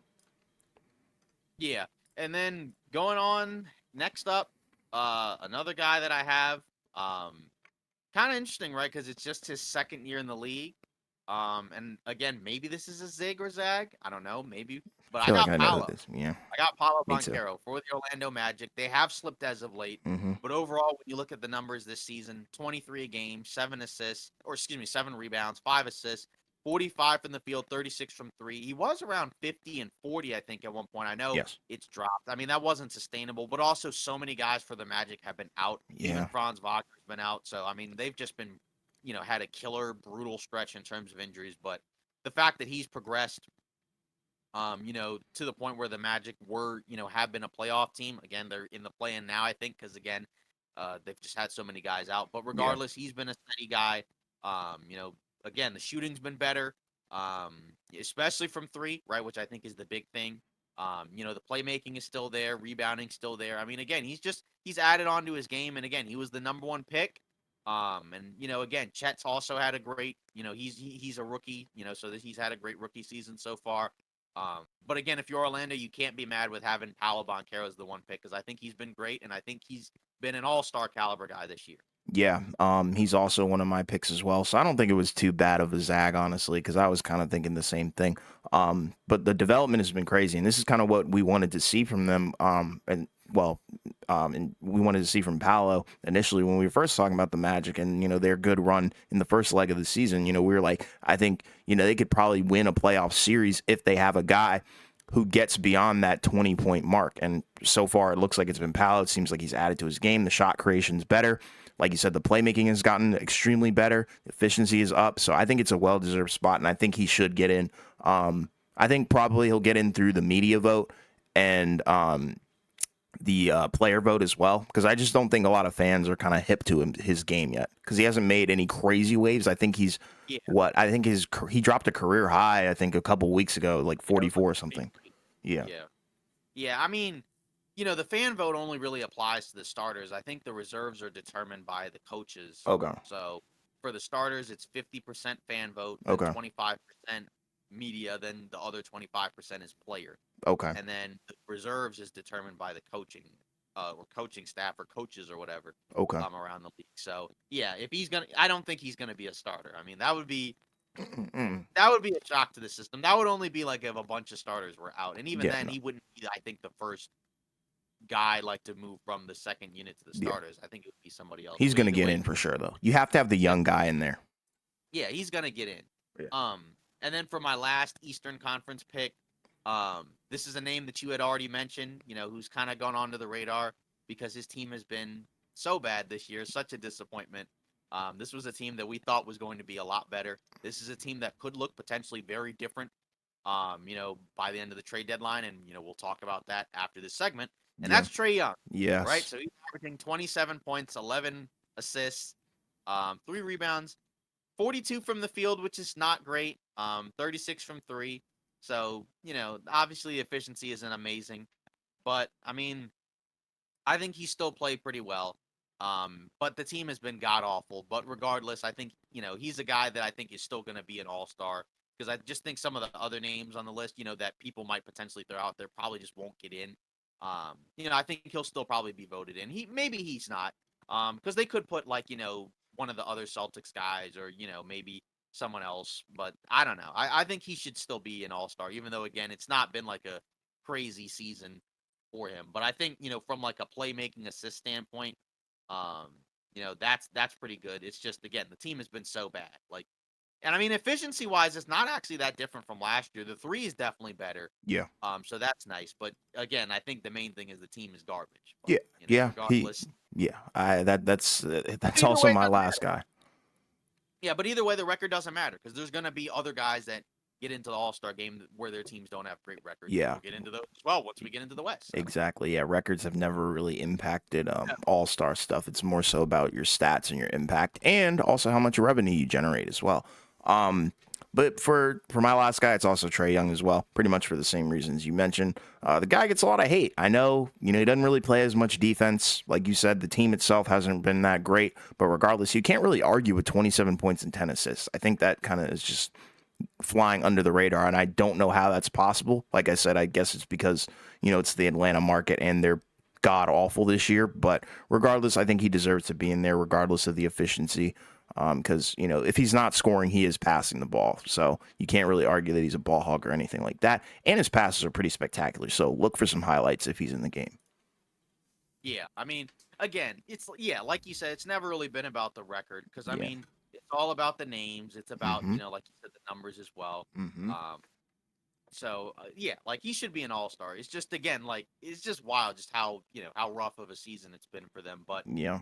Yeah. And then going on next up, another guy that I have, kind of interesting, right? Because it's just his second year in the league. And again, maybe this is a zig or zag. I don't know, maybe. I But I feel like got I know Paolo. this. Yeah, I got Paolo me too. Banchero for the Orlando Magic. They have slipped as of late, Hmm. but overall, when you look at the numbers this season, 23 a game, 7 assists, or excuse me, 7 rebounds, 5 assists, 45 from the field, 36 from three. He was around 50 and 40, I think, at one point. I know Yes. it's dropped. I mean, that wasn't sustainable, but also so many guys for the Magic have been out. Even Yeah. Franz Wagner's been out. So, I mean, they've just been, had a killer, brutal stretch in terms of injuries. But the fact that he's progressed to the point where the Magic have been a playoff team. Again, they're in the play-in now, I think, because again, they've just had so many guys out. But Yeah. regardless, he's been a steady guy. Again, the shooting's been better, especially from three, right? Which I think is the big thing. The playmaking is still there, rebounding still there. I mean, again, he's added on to his game, and again, he was the number one pick. And again, Chet's also had a great, he's a rookie, so that he's had a great rookie season so far. But again, if you're Orlando, you can't be mad with having Paolo Banchero as the one pick because I think he's been great and I think he's been an all-star caliber guy this year. Yeah, he's also one of my picks as well. So I don't think it was too bad of a zag, honestly, because I was kind of thinking the same thing. But the development has been crazy, and this is kind of what we wanted to see from them. And we wanted to see from Paolo initially when we were first talking about the Magic and their good run in the first leg of the season. We were like, I think they could probably win a playoff series if they have a guy who gets beyond that 20-point mark. And so far, it looks like it's been Paolo. It seems like he's added to his game. The shot creation's better. Like you said, the playmaking has gotten extremely better. Efficiency is up. So I think it's a well-deserved spot, and I think he should get in. I think probably he'll get in through the media vote and the player vote as well, because I just don't think a lot of fans are kind of hip to his game yet, because he hasn't made any crazy waves. I think he's Yeah. he dropped a career high, I think, a couple weeks ago, like 44 or something. Yeah. Yeah. Yeah. I mean, the fan vote only really applies to the starters. I think the reserves are determined by the coaches. Okay. So for the starters, it's 50% fan vote, Okay. 25% media, then the other 25% is player. Okay. And then the reserves is determined by the coaching or coaching staff or coaches or whatever Okay. around the league. So yeah, if he's gonna, I don't think he's gonna be a starter. I mean, that would be a shock to the system. That would only be like if a bunch of starters were out, and even Yeah, then, no. he wouldn't be, I think, the first guy like to move from the second unit to the Yeah. starters. I think it would be somebody else. He's But going to either get way, in for sure, though. You have to have the young guy in there. yeah, he's gonna get in. Yeah. And then for my last Eastern Conference pick, this is a name that you had already mentioned, who's kind of gone onto the radar because his team has been so bad this year, such a disappointment. This was a team that we thought was going to be a lot better. This is a team that could look potentially very different, by the end of the trade deadline, and we'll talk about that after this segment. And Yeah. that's Trae Young, Yes. right? So he's averaging 27 points, 11 assists, 3 rebounds, 42 from the field, which is not great. 36 from 3. So, obviously efficiency isn't amazing, but I mean, I think he still played pretty well. But the team has been god awful. But regardless, I think, he's a guy that I think is still going to be an all-star because I just think some of the other names on the list, that people might potentially throw out there probably just won't get in. I think he'll still probably be voted in. Maybe he's not. Because they could put like, one of the other Celtics guys or, maybe someone else. But I don't know. I think he should still be an all-star, even though again, it's not been like a crazy season for him. But I think, from like a playmaking assist standpoint, that's pretty good. It's just again, the team has been so bad. Like, and I mean, efficiency wise, it's not actually that different from last year. The three is definitely better. Yeah. So that's nice. But again, I think the main thing is the team is garbage. But, Yeah. Yeah. regardless. That's Either also way, it my doesn't last matter. guy. Yeah, but either way, the record doesn't matter because there's going to be other guys that get into the All-Star game where their teams don't have great records. Yeah. We'll get into those as well once we get into the West. So. Exactly. Yeah. Records have never really impacted all-star stuff. It's more so about your stats and your impact, and also how much revenue you generate as well. But for my last guy, it's also Trae Young as well, pretty much for the same reasons you mentioned. The guy gets a lot of hate. I know, he doesn't really play as much defense. Like you said, the team itself hasn't been that great. But regardless, you can't really argue with 27 points and 10 assists. I think that kind of is just flying under the radar, and I don't know how that's possible. Like I said, I guess it's because, it's the Atlanta market and they're god awful this year. But regardless, I think he deserves to be in there regardless of the efficiency. Because, if he's not scoring, he is passing the ball. So you can't really argue that he's a ball hog or anything like that. And his passes are pretty spectacular. So look for some highlights if he's in the game. Yeah, I mean, again, like you said, it's never really been about the record because I Yeah. mean, it's all about the names. It's about Mhm. like you said, the numbers as well. Mm-hmm. So yeah, like he should be an all-star. It's just again, like it's just wild, just how how rough of a season it's been for them. But Yeah.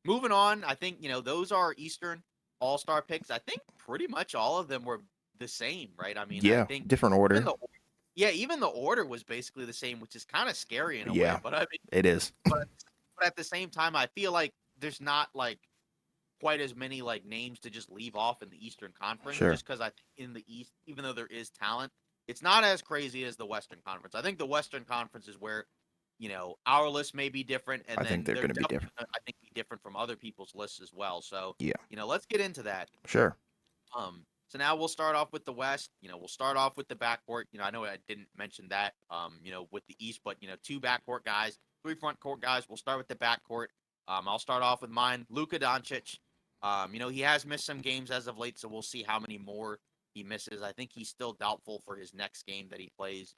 moving on, I think those are Eastern all-star picks. I think pretty much all of them were the same, right? I mean, I Yeah. think Different even order. even the order was basically the same, which is kind of scary in a Yeah. way. But I mean, It is. but at the same time, I feel like there's not like quite as many like names to just leave off in the Eastern Conference, Sure. just because I think in the East, even though there is talent, it's not as crazy as the Western Conference. I think the Western Conference is where our list may be different, and I then think they're going to be definitely different. I think be different from other people's lists as well. So Yeah. let's get into that. Sure. Um, So now we'll start off with the West. We'll start off with the backcourt. I know I didn't mention that, with the East, but, two backcourt guys, three front court guys. We'll start with the backcourt. I'll start off with mine, Luka Doncic. He has missed some games as of late, so we'll see how many more he misses. I think he's still doubtful for his next game that he plays.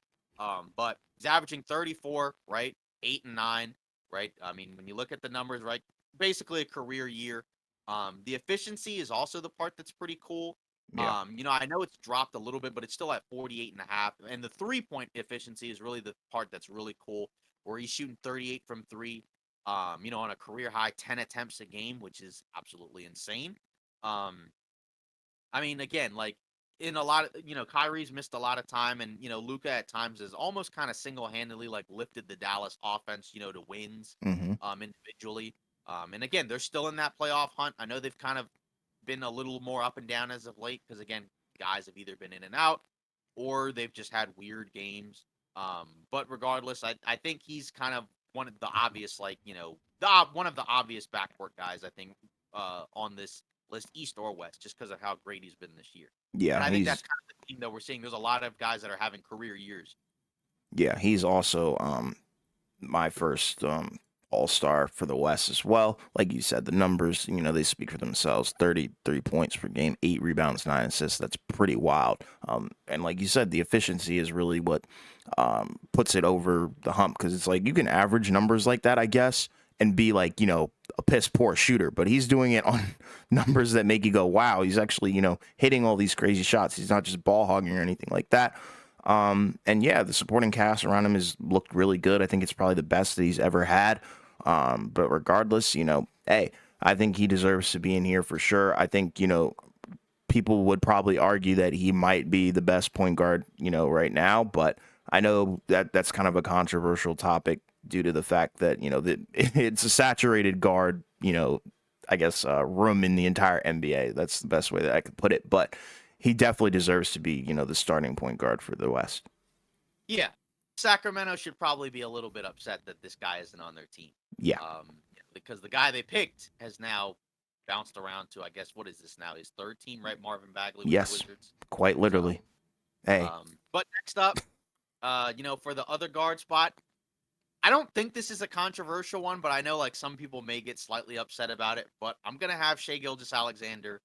But he's averaging 34, right? 8 and 9, right? I mean, when you look at the numbers, right? Basically a career year. The efficiency is also the part that's pretty cool. Yeah. I know it's dropped a little bit, but it's still at 48.5. And the 3-point efficiency is really the part that's really cool, where he's shooting 38 from three, on a career high 10 attempts a game, which is absolutely insane. I mean, again, like in a lot of, Kyrie's missed a lot of time, and, Luka at times has almost kind of single-handedly like lifted the Dallas offense, to wins, Hmm. individually. And again, they're still in that playoff hunt. I know they've kind of been a little more up and down as of late because, again, guys have either been in and out or they've just had weird games. But regardless, I think he's kind of one of the obvious, like, one of the obvious backcourt guys, I think, on this list, East or West, just because of how great he's been this year. And Yeah, I think that's he's kind of the theme that we're seeing. There's a lot of guys that are having career years. he's also my first all-star for the West as well. Like you said, the numbers, they speak for themselves. 33 points per game, 8 rebounds, 9 assists. That's pretty wild. And like you said, the efficiency is really what puts it over the hump, because it's like you can average numbers like that, I guess, and be like, a piss poor shooter, but he's doing it on numbers that make you go, wow, he's actually, hitting all these crazy shots. He's not just ball hogging or anything like that. And yeah, the supporting cast around him has looked really good. I think it's probably the best that he's ever had. But regardless, hey, I think he deserves to be in here for sure. I think, people would probably argue that he might be the best point guard, right now, but I know that that's kind of a controversial topic due to the fact that, that it's a saturated guard, I guess, room in the entire NBA. That's the best way that I could put it. But he definitely deserves to be, the starting point guard for the West. Yeah. Sacramento should probably be a little bit upset that this guy isn't on their team. Yeah, Because the guy they picked has now bounced around to, I guess, what is this now? His third team, right? Marvin Bagley with yes, the Wizards. quite literally. Hey, But next up, for the other guard spot, I don't think this is a controversial one, but I know like some people may get slightly upset about it. But I'm gonna have Shea Gilgeous-Alexander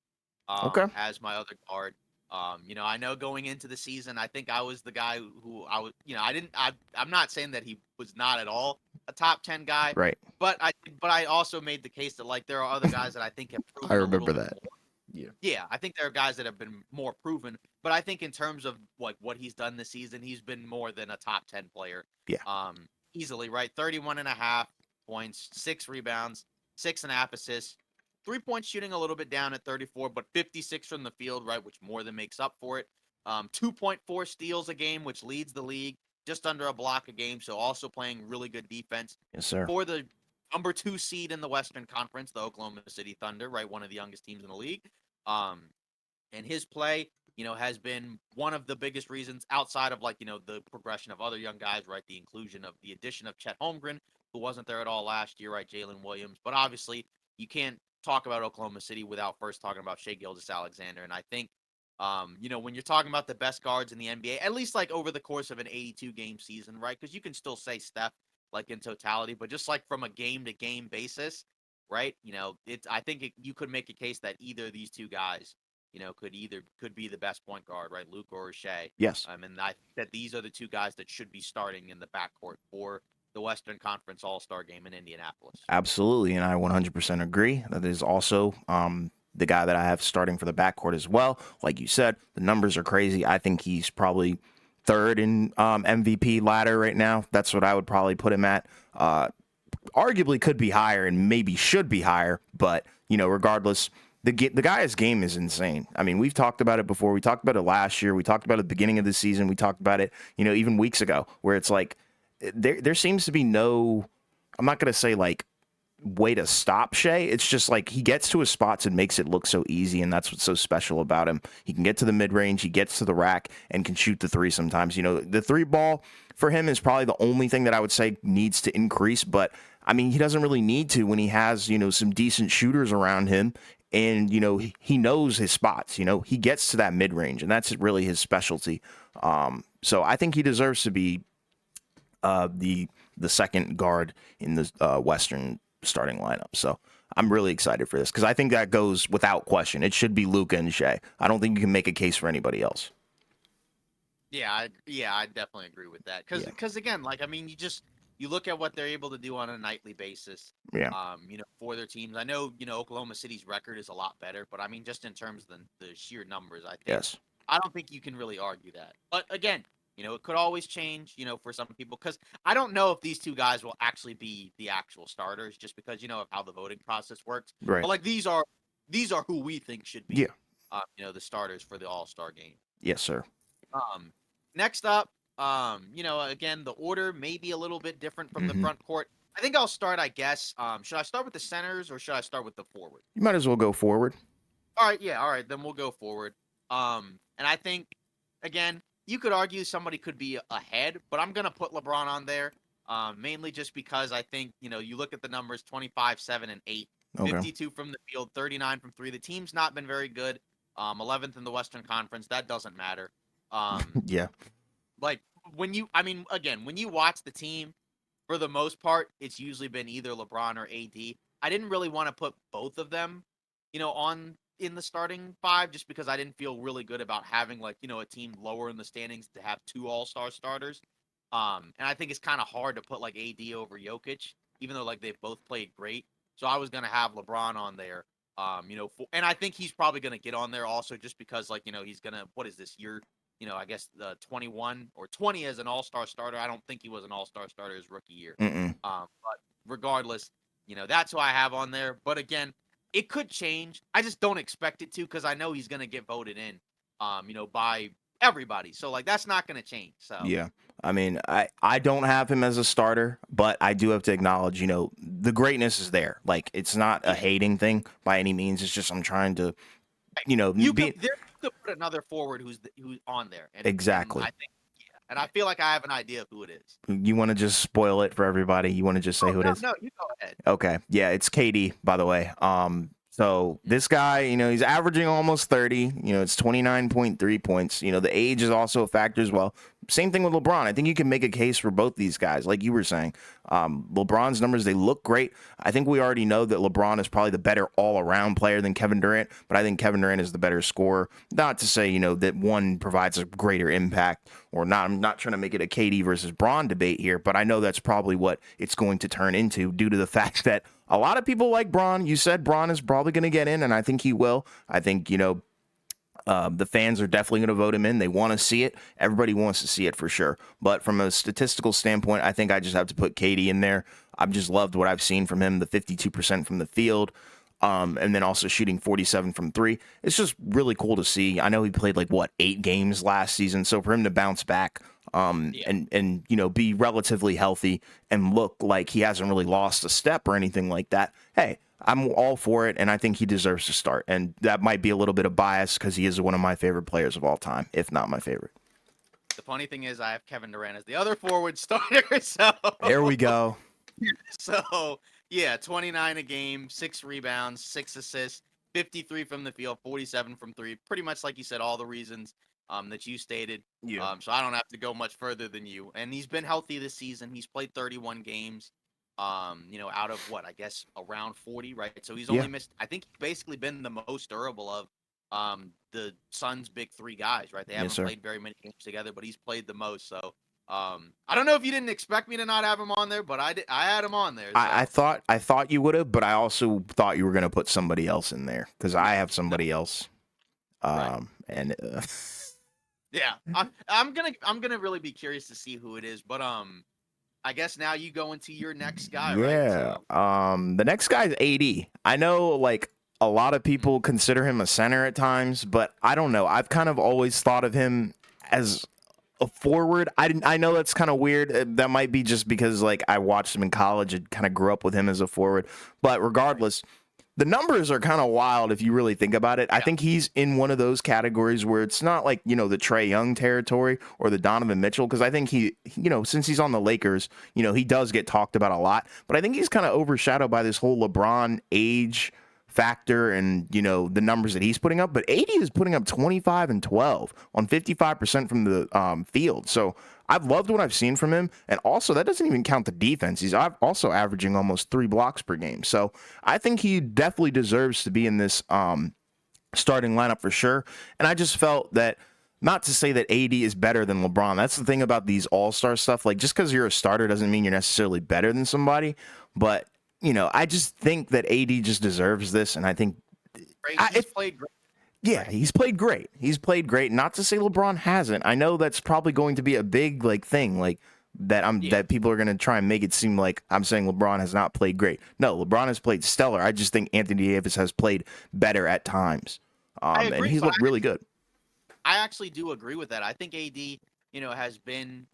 okay, as my other guard. I know going into the season, I think I was the guy who I was, I'm not saying that he was not at all a top 10 guy, right. but I also made the case that like there are other guys that I think have proven I a little remember bit that. more. Yeah. Yeah, I think there are guys that have been more proven, but I think in terms of like what he's done this season, he's been more than a top 10 player. Yeah. Easily, right? 31.5 points, 6 rebounds, 6.5 assists, 3-point shooting a little bit down at 34, but 56 from the field, right, which more than makes up for it. 2.4 steals a game, which leads the league, just under a block a game, so also playing really good defense. Yes, sir. For the number 2 seed in the Western Conference, the Oklahoma City Thunder, right, one of the youngest teams in the league. And his play, has been one of the biggest reasons outside of like, the progression of other young guys, right? The addition of Chet Holmgren, who wasn't there at all last year, right? Jalen Williams. But obviously, you can't talk about Oklahoma City without first talking about Shea Gilgeous-Alexander. And I think, when you're talking about the best guards in the NBA, at least like over the course of an 82 game season, right? Because you can still say Steph like in totality, but just like from a game to game basis, right? I think you could make a case that either of these two guys, could be the best point guard, right? Luke or Shea. Yes. And I think that these are the two guys that should be starting in the backcourt for the Western Conference All-Star game in Indianapolis. Absolutely, and I 100% agree. That is also the guy that I have starting for the backcourt as well. Like you said, the numbers are crazy. I think he's probably third in MVP ladder right now. That's what I would probably put him at. Arguably could be higher and maybe should be higher, but regardless, the guy's game is insane. I mean, we've talked about it before. We talked about it last year. We talked about it at the beginning of the season. We talked about it, even weeks ago, where it's like there seems to be no, I'm not going to say like way to stop Shea. It's just like he gets to his spots and makes it look so easy, and that's what's so special about him. He can get to the mid-range, he gets to the rack, and can shoot the three sometimes. The three ball for him is probably the only thing that I would say needs to increase, but I mean, he doesn't really need to when he has, some decent shooters around him and he knows his spots. He gets to that mid range, and that's really his specialty. So I think he deserves to be the second guard in the Western starting lineup. So I'm really excited for this because I think that goes without question. It should be Luka and Shea. I don't think you can make a case for anybody else. Yeah, I definitely agree with that. Because again, like I mean, you look at what they're able to do on a nightly basis. Yeah. For their teams. I know, Oklahoma City's record is a lot better, but I mean, just in terms of the sheer numbers, I think Yes. I don't think you can really argue that. But again, it could always change, for some people, because I don't know if these two guys will actually be the actual starters, just because of how the voting process works. Right. But like these are who we think should be, the starters for the All-Star game. Yes, sir. Next up, again, the order may be a little bit different from the front court. I think I'll start, I guess. Should I start with the centers or should I start with the forward? You might as well go forward. All right, yeah, all right, then we'll go forward. And I think, again, you could argue somebody could be ahead, but I'm gonna put LeBron on there, mainly just because I think you look at the numbers: 25, 7, and 8, 52 from the field, 39 from three. The team's not been very good. 11th in the Western Conference. That doesn't matter. Yeah. Like when you watch the team, for the most part, it's usually been either LeBron or AD. I didn't really want to put both of them, on in the starting five, just because I didn't feel really good about having a team lower in the standings to have two All-Star starters. And I think it's kind of hard to put AD over Jokic, even though they've both played great. So I was gonna have LeBron on there. And I think he's probably gonna get on there also, just because he's gonna, what is this year? I guess 21 or 20 as an All-Star starter. I don't think he was an All-Star starter his rookie year. But regardless, that's who I have on there. But again, it could change. I just don't expect it to, because I know he's going to get voted in, by everybody. So that's not going to change. So yeah, I mean, I don't have him as a starter, but I do have to acknowledge, the greatness is there. It's not a hating thing by any means. It's just I'm trying to, to put another forward who's on there. Exactly. And I think, and I feel like I have an idea of who it is. You want to just spoil it for everybody? You want to just say who it is? No, you go ahead. Okay. Yeah, it's KD, by the way. So this guy, he's averaging almost 30. It's 29.3 points. The age is also a factor as well. Same thing with LeBron. I think you can make a case for both these guys, like you were saying. LeBron's numbers, they look great. I think we already know that LeBron is probably the better all-around player than Kevin Durant, but I think Kevin Durant is the better scorer. Not to say, that one provides a greater impact or not. I'm not trying to make it a KD versus Bron debate here, but I know that's probably what it's going to turn into, due to the fact that a lot of people like Bron. You said Bron is probably going to get in, and I think he will. I think, the fans are definitely going to vote him in. They want to see it. Everybody wants to see it for sure. But from a statistical standpoint, I think I just have to put KD in there. I've just loved what I've seen from him, the 52% from the field, and then also shooting 47 from three. It's just really cool to see. I know he played 8 games last season. So for him to bounce back and be relatively healthy and look like he hasn't really lost a step or anything like that, hey, I'm all for it, and I think he deserves to start. And that might be a little bit of bias because he is one of my favorite players of all time, if not my favorite. The funny thing is I have Kevin Durant as the other forward starter, so there we go. So, yeah, 29 a game, 6 rebounds, 6 assists, 53 from the field, 47 from three. Pretty much like you said, all the reasons that you stated. Yeah. So I don't have to go much further than you. And he's been healthy this season. He's played 31 games. Out of what, I guess around 40, right? So he's only missed, I think he's basically been the most durable of the Suns' big three guys, right? They haven't played very many games together, but he's played the most. So I don't know if you didn't expect me to not have him on there, but I had him on there. So. I thought you would have, but I also thought you were going to put somebody else in there because I have somebody else. Right. And yeah, I'm gonna really be curious to see who it is, but I guess now you go into your next guy, right? Yeah. The next guy is AD. I know, a lot of people consider him a center at times, but I don't know. I've kind of always thought of him as a forward. I know that's kind of weird. That might be just because, I watched him in college and kind of grew up with him as a forward. But regardless, the numbers are kind of wild if you really think about it. Yeah. I think he's in one of those categories where it's not the Trae Young territory or the Donovan Mitchell, because I think he, since he's on the Lakers, he does get talked about a lot. But I think he's kind of overshadowed by this whole LeBron age factor and, the numbers that he's putting up, but AD is putting up 25 and 12 on 55% from the field. So I've loved what I've seen from him. And also, that doesn't even count the defense. He's also averaging almost 3 blocks per game. So I think he definitely deserves to be in this starting lineup for sure. And I just felt that, not to say that AD is better than LeBron. That's the thing about these all-star stuff. Like, just because you're a starter doesn't mean you're necessarily better than somebody. But, I just think that AD just deserves this. And I think, Right? He's played great. yeah, Right. he's played great. He's played great. Not to say LeBron hasn't. I know that's probably going to be a big thing, Yeah. that people are going to try and make it seem like I'm saying LeBron has not played great. No, LeBron has played stellar. I just think Anthony Davis has played better at times. I And agree, he's but looked really good. I actually do agree with that. I think AD, has been,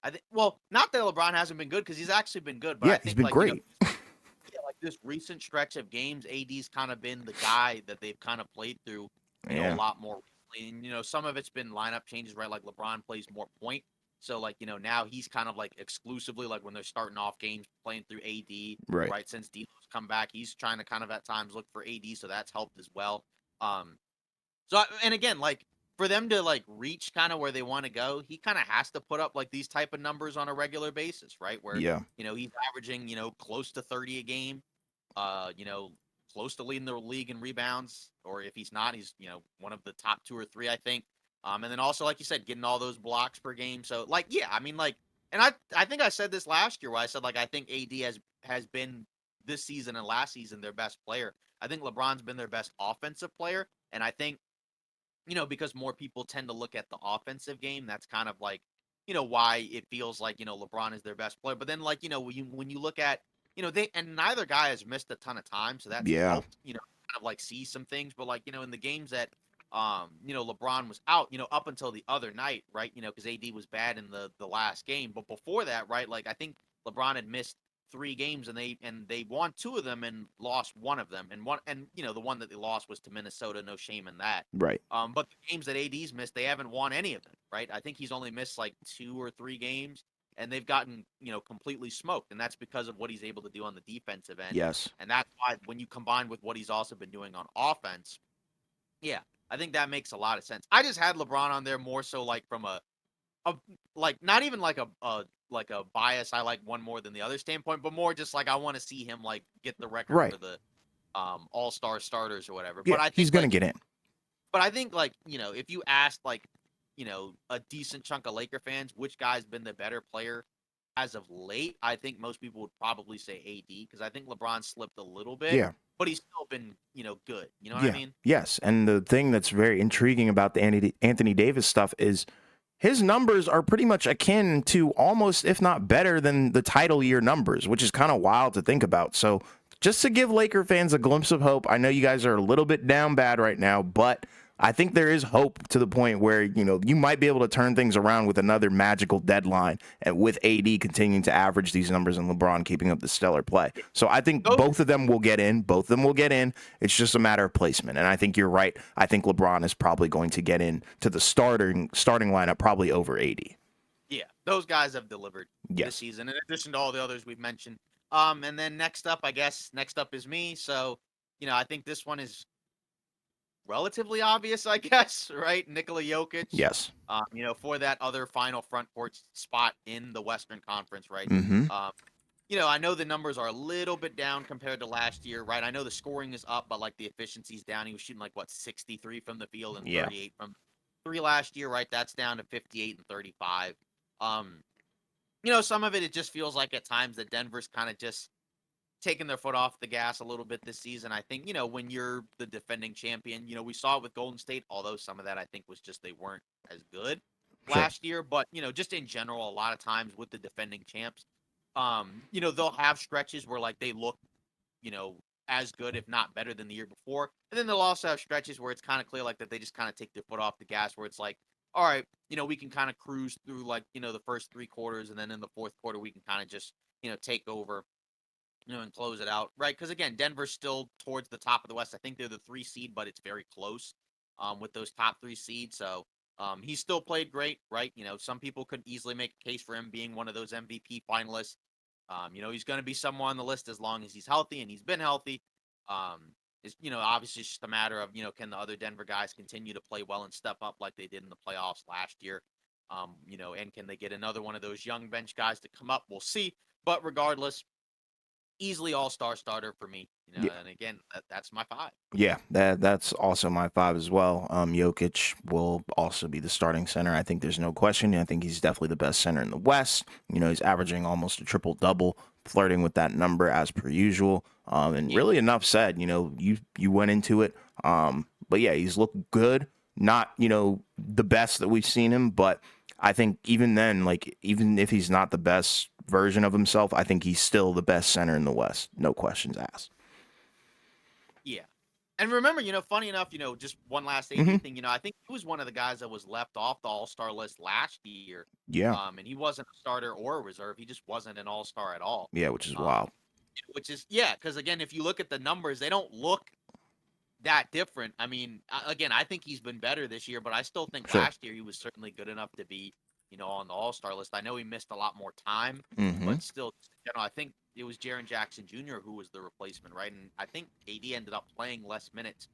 I think, well, not that LeBron hasn't been good because he's actually been good, but I Yeah, he's think been great. yeah, like this recent stretch of games, AD's kind of been the guy that they've kind of played through, a Yeah, lot more recently. And, some of it's been lineup changes, right? Like LeBron plays more point. So like, now he's kind of like exclusively like when they're starting off games playing through AD, right. right? Since D'Lo's come back, he's trying to kind of at times look for AD, so that's helped as well. Um, and again, like for them to like reach kind of where they want to go, he kind of has to put up like these type of numbers on a regular basis, right? Where, Yeah, he's averaging, close to 30 a game, you know, close to leading the league in rebounds, or if he's not, he's, one of the top 2 or 3, I think. And then also, like you said, getting all those blocks per game. So like, yeah, I mean, like, and I think I said this last year where I said like I think AD has been this season and last season their best player. I think LeBron's been their best offensive player, and I think because more people tend to look at the offensive game, that's kind of like, why it feels like, LeBron is their best player. But then like, when you look at, they and neither guy has missed a ton of time, so that's yeah, helped, kind of like see some things. But like, in the games that LeBron was out, up until the other night, right? Because AD was bad in the last game. But before that, right, like I think LeBron had missed 3 games and they won 2 of them and lost one of them. And the one that they lost was to Minnesota, no shame in that. right. But the games that AD's missed, they haven't won any of them, right? I think he's only missed like 2 or 3 games, and they've gotten completely smoked, and that's because of what he's able to do on the defensive end, Yes, and that's why when you combine with what he's also been doing on offense, yeah, I think that makes a lot of sense. I just had LeBron on there more so like from a like not even like a bias. I like one more than the other standpoint, but more just like I want to see him like get the record right. for the all-star starters or whatever. Yeah, But I he's think gonna like get in. like, if you asked like, a decent chunk of Laker fans which guy's been the better player as of late, I think most people would probably say AD because I think LeBron slipped a little bit, Yeah, but he's still been, good. You know what I yeah, mean? yes. And the thing that's very intriguing about the Anthony Davis stuff is his numbers are pretty much akin to almost, if not better than the title year numbers, which is kind of wild to think about. So just to give Laker fans a glimpse of hope, I know you guys are a little bit down bad right now, but I think there is hope to the point where, you might be able to turn things around with another magical deadline and with AD continuing to average these numbers and LeBron keeping up the stellar play. So I think Those both of them will get in. Both of them will get in. It's just a matter of placement. And I think you're right. I think LeBron is probably going to get in to the starting lineup probably over AD. Yeah, those guys have delivered this Yes. season in addition to all the others we've mentioned. And then next up is me. So, I think this one is relatively obvious, I guess, right? Nikola Jokic, Yes. for that other final front court spot in the Western Conference, right? Mm-hmm. Um, I know the numbers are a little bit down compared to last year, right? I know the scoring is up, but like the efficiency's down. He was shooting like what 63 from the field and Yeah. 38 from three last year, right? That's down to 58 and 35. Um, some of it just feels like at times that Denver's kind of just taking their foot off the gas a little bit this season. I think, when you're the defending champion, we saw it with Golden State, although some of that I think was just they weren't as good Sure. last year. But, just in general, a lot of times with the defending champs, they'll have stretches where like they look, you know, as good, if not better than the year before. And then they'll also have stretches where it's kind of clear like that they just kind of take their foot off the gas where it's like, all right, we can kind of cruise through like, the first 3 quarters, and then in the fourth quarter we can kind of just, take over, and close it out, right? Because again, Denver's still towards the top of the West. I think they're the 3 seed, but it's very close with those top 3 seeds. So he's still played great, right? Some people could easily make a case for him being one of those MVP finalists. He's going to be somewhere on the list as long as he's healthy, and he's been healthy. Um, It's, obviously it's just a matter of, can the other Denver guys continue to play well and step up like they did in the playoffs last year? And can they get another one of those young bench guys to come up? We'll see. But regardless, easily all-star starter for me. And again, that's my five. Yeah, that's also my five as well. Jokic will also be the starting center. I think there's no question. I think he's definitely the best center in the West. He's averaging almost a triple double, flirting with that number as per usual. And Yeah. really enough said. You went into it. But yeah, he's looked good. Not the best that we've seen him, but I think even then, like even if he's not the best version of himself, I think he's still the best center in the West. No questions asked. Yeah. And remember, funny enough, just one last Hmm. AD thing, I think he was one of the guys that was left off the All-Star list last year. Yeah. And he wasn't a starter or a reserve. He just wasn't an All-Star at all. Yeah, which is Um, wild. which is, yeah, because again, if you look at the numbers, they don't look that different. I mean, again, I think he's been better this year, but I still think Sure. last year he was certainly good enough to be, on the All-Star list. I know he missed a lot more time, Hmm. but still, I think it was Jaren Jackson Jr. who was the replacement, right? And I think AD ended up playing less minutes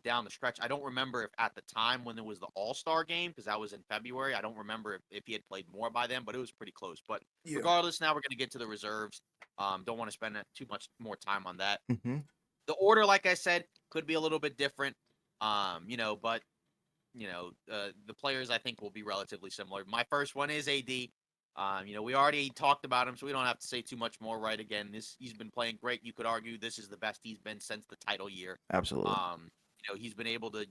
down the stretch. I don't remember if at the time when there was the All-Star game, because that was in February, I don't remember if he had played more by then, but it was pretty close. But Yeah. regardless, now we're going to get to the reserves. Don't want to spend too much more time on that. Hmm. The order, like I said, could be a little bit different. But the players I think will be relatively similar. My first one is AD. We already talked about him, so we don't have to say too much more. Right? Again, he's been playing great. You could argue this is the best he's been since the title year. Absolutely. He's been able to,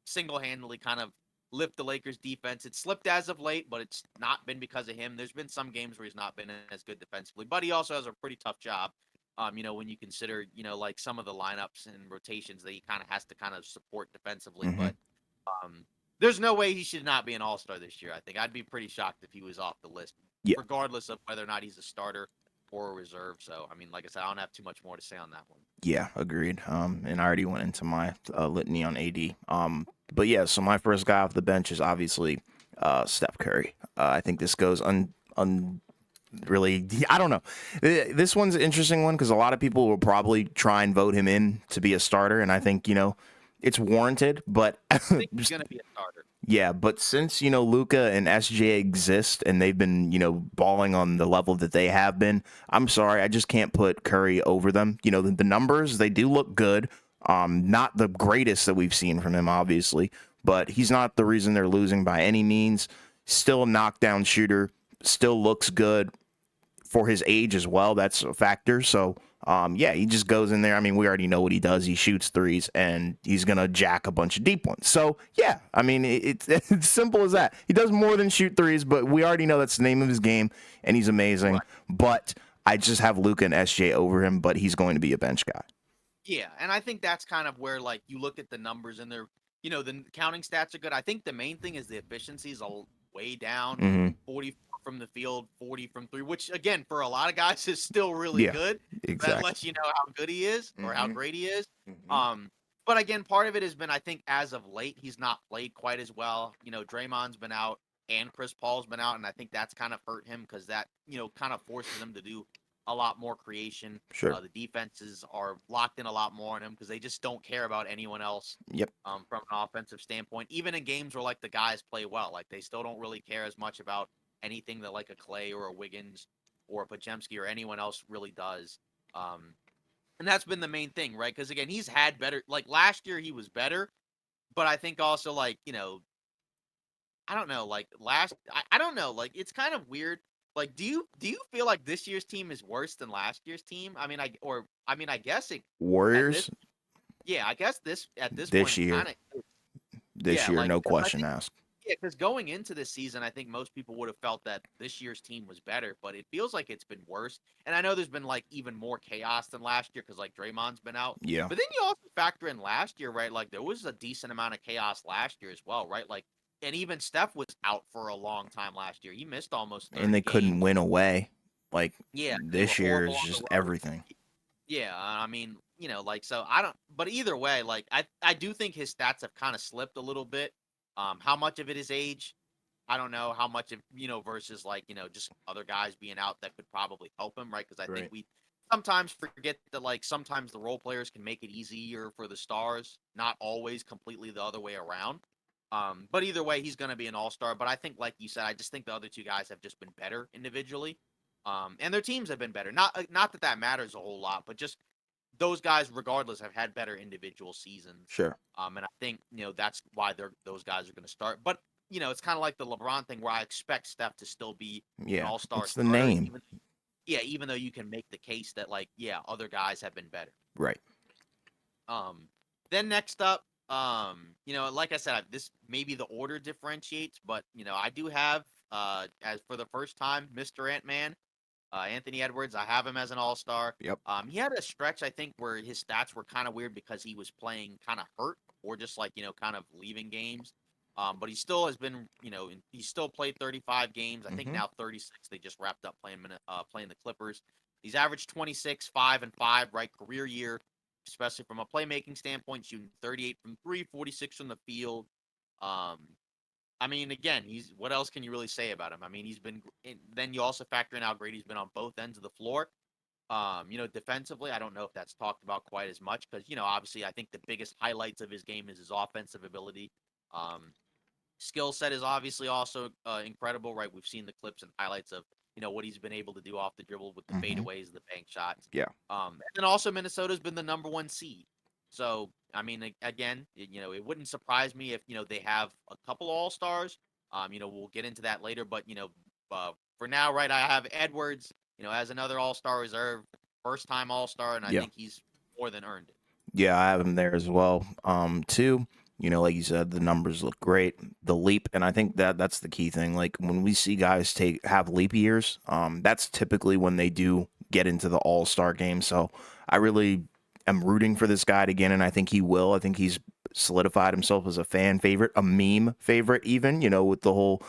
single-handedly kind of lift the Lakers defense. It's slipped as of late, but it's not been because of him. There's been some games where he's not been as good defensively, but he also has a pretty tough job. When you consider, like some of the lineups and rotations that he kind of has to kind of support defensively, Hmm. but there's no way he should not be an all-star this year. I think I'd be pretty shocked if he was off the list, Yeah. regardless of whether or not he's a starter or a reserve. So, I mean, like I said, I don't have too much more to say on that one. Yeah, agreed. And I already went into my litany on AD. But yeah, so my first guy off the bench is obviously Steph Curry. I think this goes really. I don't know. This one's an interesting one because a lot of people will probably try and vote him in to be a starter, and I think it's warranted. But I think he's going to be a starter. yeah, but since Luca and SJ exist and they've been balling on the level that they have been, I'm sorry, I just can't put Curry over them. The numbers, they do look good. Not the greatest that we've seen from him, obviously, but he's not the reason they're losing by any means. Still a knockdown shooter, still looks good for his age as well. That's a factor. So, yeah, he just goes in there. I mean, we already know what he does. He shoots threes and he's going to jack a bunch of deep ones. So, yeah, I mean, it's simple as that. He does more than shoot threes, but we already know that's the name of his game and he's amazing. Right. But I just have Luka and SJ over him, but he's going to be a bench guy. Yeah, and I think that's kind of where, like, you look at the numbers and they're, the counting stats are good. I think the main thing is the efficiency is way down. Mm-hmm. 44 from the field, 40 from three, which again for a lot of guys is still really Yeah, good. exactly. That lets you know how good he is or how Mhm. great he is. Mhm. But again, part of it has been, I think, as of late, he's not played quite as well. Draymond's been out and Chris Paul's been out, and I think that's kind of hurt him because that, kind of forces him to do a lot more creation. Sure. The defenses are locked in a lot more on him because they just don't care about anyone else. Yep. From an offensive standpoint, even in games where like the guys play well, like they still don't really care as much about anything that like a Clay or a Wiggins or a Podziemski or anyone else really does. And that's been the main thing, right? Because again, he's had better. Like last year, he was better, but I think also like I don't know, like I don't know, like it's kind of weird. Like, do you feel like this year's team is worse than last year's team? I guess it at this Warriors yeah, I guess this at this point this it year. kind of This yeah, year, like no 'cause I question think asked. yeah, because going into this season, I think most people would have felt that this year's team was better, but it feels like it's been worse. And I know there's been like even more chaos than last year because like Draymond's been out. Yeah. But then you also factor in last year, right? Like there was a decent amount of chaos last year as well, right? Like, and even Steph was out for a long time last year. He missed almost And 30 they couldn't games. win away. Like Yeah, because they were this year horrible is on the just road. everything. Yeah, I mean, like so I don't but either way, like I do think his stats have kind of slipped a little bit. How much of it is age? I don't know how much of versus like, just other guys being out that could probably help him, right? Because I think Right. we sometimes forget that like sometimes the role players can make it easier for the stars, not always completely the other way around. But either way, he's going to be an all-star. But I think, like you said, I just think the other two guys have just been better individually, and their teams have been better. Not that that matters a whole lot, but just those guys, regardless, have had better individual seasons. Sure. And I think that's why those guys are going to start. But it's kind of like the LeBron thing, where I expect Steph to still be an Yeah. all-star It's the starter, name. even though you can make the case that like other guys have been better. Right. Um, then next up, like I said, this maybe the order differentiates, but I do have as for the first time, Mr. Ant-Man, Anthony Edwards. I have him as an all-star. Yep. He had a stretch I think where his stats were kind of weird because he was playing kind of hurt or just like kind of leaving games. But he still has been, he still played 35 games. I think Mm-hmm. now 36. They just wrapped up playing the Clippers. He's averaged 26, 5 and 5, right? Career year, especially from a playmaking standpoint, shooting 38 from three, 46 from the field. Um, I mean, again, he's what else can you really say about him? I mean, he's been. Then you also factor in how great he's been on both ends of the floor. Defensively, I don't know if that's talked about quite as much because obviously, I think the biggest highlights of his game is his offensive ability. Um, Skill set is obviously also incredible, right? We've seen the clips and highlights of what he's been able to do off the dribble with the Mm-hmm. fadeaways, the bank shots. Yeah. And then also Minnesota's been the number one seed. So I mean, again, it wouldn't surprise me if they have a couple All Stars. We'll get into that later, but for now, right? I have Edwards, as another All Star reserve, first time All Star, and I Yeah. think he's more than earned it. Yeah, I have him there as well. Too, like you said, the numbers look great. The leap, and I think that's the key thing. Like when we see guys have leap years, that's typically when they do get into the All-Star game. So I really am rooting for this guy to get in. I think he will. I think he's solidified himself as a fan favorite, a meme favorite, even, with the whole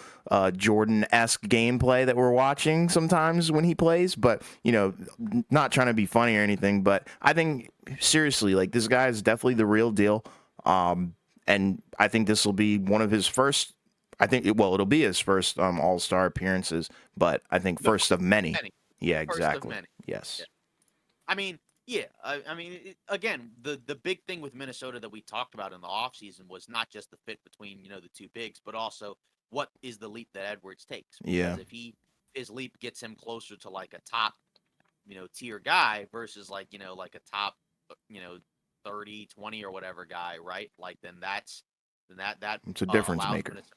Jordan-esque gameplay that we're watching sometimes when he plays. But, not trying to be funny or anything, but I think seriously, like this guy is definitely the real deal. And I think this will be one of his first. It'll be his first All-Star appearances, but I think No, first of many. many, Yeah, first of exactly. many. Yes. Yeah. I mean, yeah. I mean, again, the big thing with Minnesota that we talked about in the offseason was not just the fit between the two bigs, but also what is the leap that Edwards takes. Yeah. Because if his leap gets him closer to like a top tier guy versus like like a top you know 30, 20 or whatever guy, right? Like then that It's a difference allows maker. Minnesota.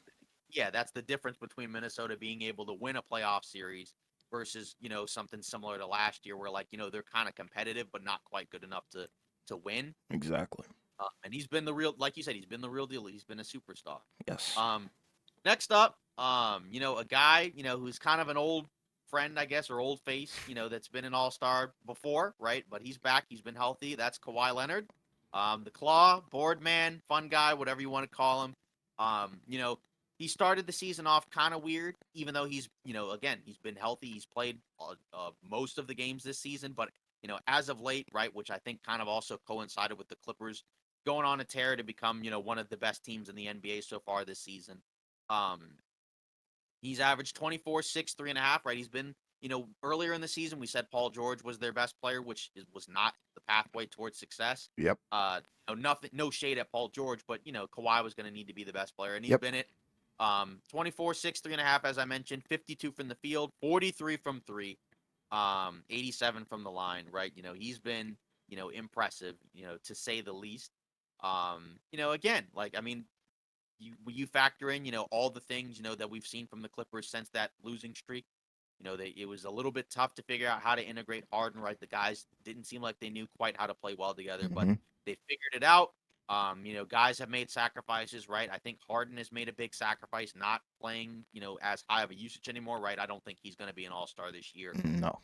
Yeah, that's the difference between Minnesota being able to win a playoff series versus something similar to last year where like they're kind of competitive but not quite good enough to win. Exactly. And he's been the real, like you said, he's been the real deal. He's been a superstar. Yes. Um, Next up, a guy who's kind of an old friend, I guess, or old face, that's been an All Star before, right? But he's back. He's been healthy. That's Kawhi Leonard, the Claw, board man, fun guy, whatever you want to call him. Um, you know, he started the season off kind of weird, even though he's, again, he's been healthy. He's played most of the games this season, but as of late, right, which I think kind of also coincided with the Clippers going on a tear to become, one of the best teams in the NBA so far this season. Um, he's averaged 24, 6, 3.5, right? He's been, earlier in the season, we said Paul George was their best player, which was not the pathway towards success. Yep. Nothing, no shade at Paul George, but, Kawhi was going to need to be the best player, and he's Yep. been it. 24, 6, 3.5, as I mentioned, 52 from the field, 43 from three, 87 from the line, right? He's been, impressive, to say the least. Again, like, I mean, you factor in, all the things, that we've seen from the Clippers since that losing streak. It was a little bit tough to figure out how to integrate Harden, right? The guys didn't seem like they knew quite how to play well together, but Mm-hmm. they figured it out. Guys have made sacrifices, right? I think Harden has made a big sacrifice not playing, as high of a usage anymore, right? I don't think he's going to be an all-star this year. No.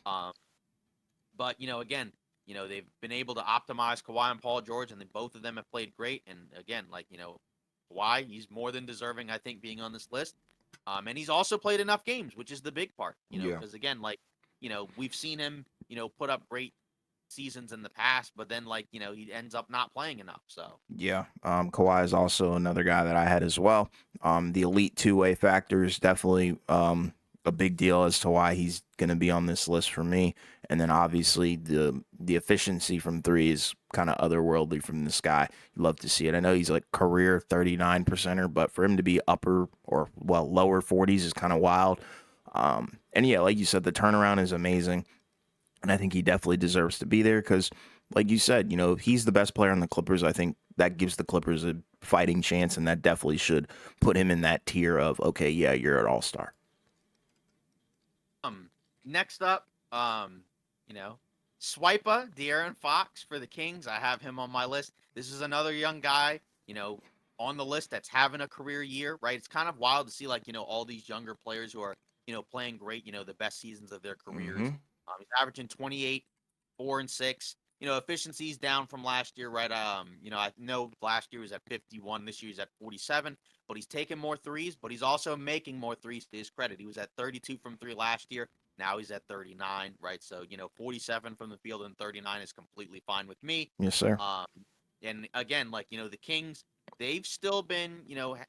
But again, they've been able to optimize Kawhi and Paul George, and then both of them have played great. And again, like Kawhi, he's more than deserving, I think, being on this list. And he's also played enough games, which is the big part. Yeah. Because again, like we've seen him, put up great seasons in the past, but then like he ends up not playing enough. So Yeah. Kawhi is also another guy that I had as well. The elite two-way factor is definitely a big deal as to why he's going to be on this list for me. And then obviously the efficiency from three is kind of otherworldly from this guy. You love to see it. I know he's like career 39%er, but for him to be upper or lower 40s is kind of wild. And yeah, like you said, the turnaround is amazing. And I think he definitely deserves to be there because, like you said, if he's the best player on the Clippers, I think that gives the Clippers a fighting chance, and that definitely should put him in that tier of, okay, yeah, you're an all-star. Next up, Swipa, De'Aaron Fox for the Kings. I have him on my list. This is another young guy, on the list that's having a career year, right? It's kind of wild to see, all these younger players who are, playing great, the best seasons of their careers. Mm-hmm. He's averaging 28, 4 and 6. Efficiency's down from last year, right? I know last year was at 51, this year he's at 47, but he's taking more threes, but he's also making more threes to his credit. He was at 32 from three last year. Now he's at 39, right? So, 47 from the field and 39 is completely fine with me. Yes, sir. And again, the Kings, they've still been,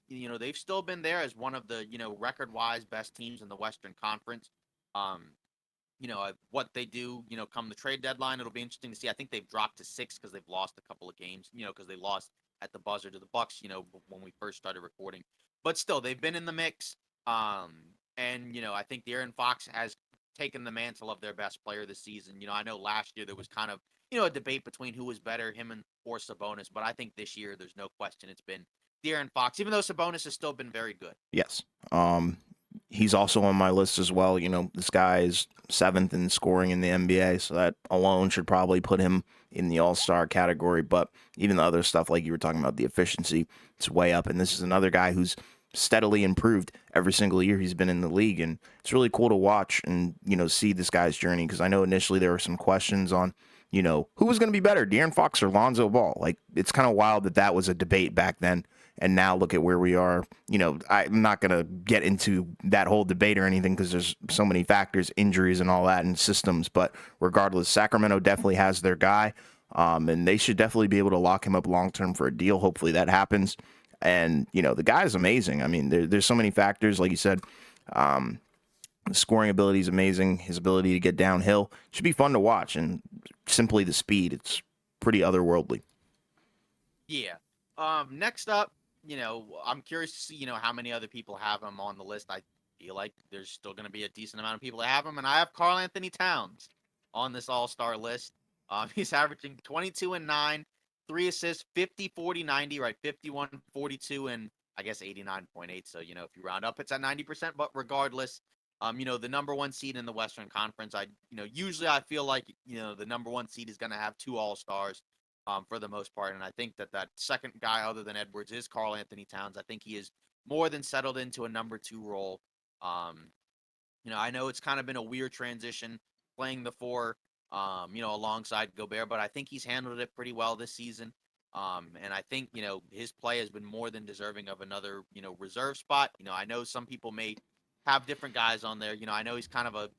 they've still been there as one of the, record-wise best teams in the Western Conference. What they do, come the trade deadline, it'll be interesting to see. I think they've dropped to 6 because they've lost a couple of games, because they lost at the buzzer to the Bucks, when we first started recording. But still, they've been in the mix. And I think De'Aaron Fox has taken the mantle of their best player this season. I know last year there was kind of, a debate between who was better, him or Sabonis. But I think this year, there's no question it's been De'Aaron Fox, even though Sabonis has still been very good. Yes. He's also on my list as well. This guy is 7th in scoring in the NBA, so that alone should probably put him in the all-star category. But even the other stuff, like you were talking about, the efficiency, it's way up. And this is another guy who's steadily improved every single year he's been in the league. And it's really cool to watch and, see this guy's journey, because I know initially there were some questions on, who was going to be better, De'Aaron Fox or Lonzo Ball? Like, it's kind of wild that was a debate back then. And now look at where we are. I'm not going to get into that whole debate or anything because there's so many factors, injuries and all that, and systems. But regardless, Sacramento definitely has their guy, and they should definitely be able to lock him up long-term for a deal. Hopefully that happens. And, the guy is amazing. I mean, there's so many factors. Like you said, the scoring ability is amazing. His ability to get downhill should be fun to watch. And simply the speed, it's pretty otherworldly. Yeah. Next up, I'm curious to see, how many other people have him on the list. I feel like there's still going to be a decent amount of people that have him, and I have Karl-Anthony Towns on this all-star list. He's averaging 22 and 9, 3 assists, 50, 40, 90, right? 51, 42, and I guess 89.8. So, if you round up, it's at 90%. But regardless, the number one seed in the Western Conference, usually I feel like, the number one seed is going to have 2 all-stars. For the most part. And I think that second guy other than Edwards is Karl-Anthony Towns. I think he is more than settled into a number 2 role. I know it's kind of been a weird transition playing the 4, alongside Gobert, but I think he's handled it pretty well this season. And I think, his play has been more than deserving of another, reserve spot. I know some people may have different guys on there. I know he's kind of a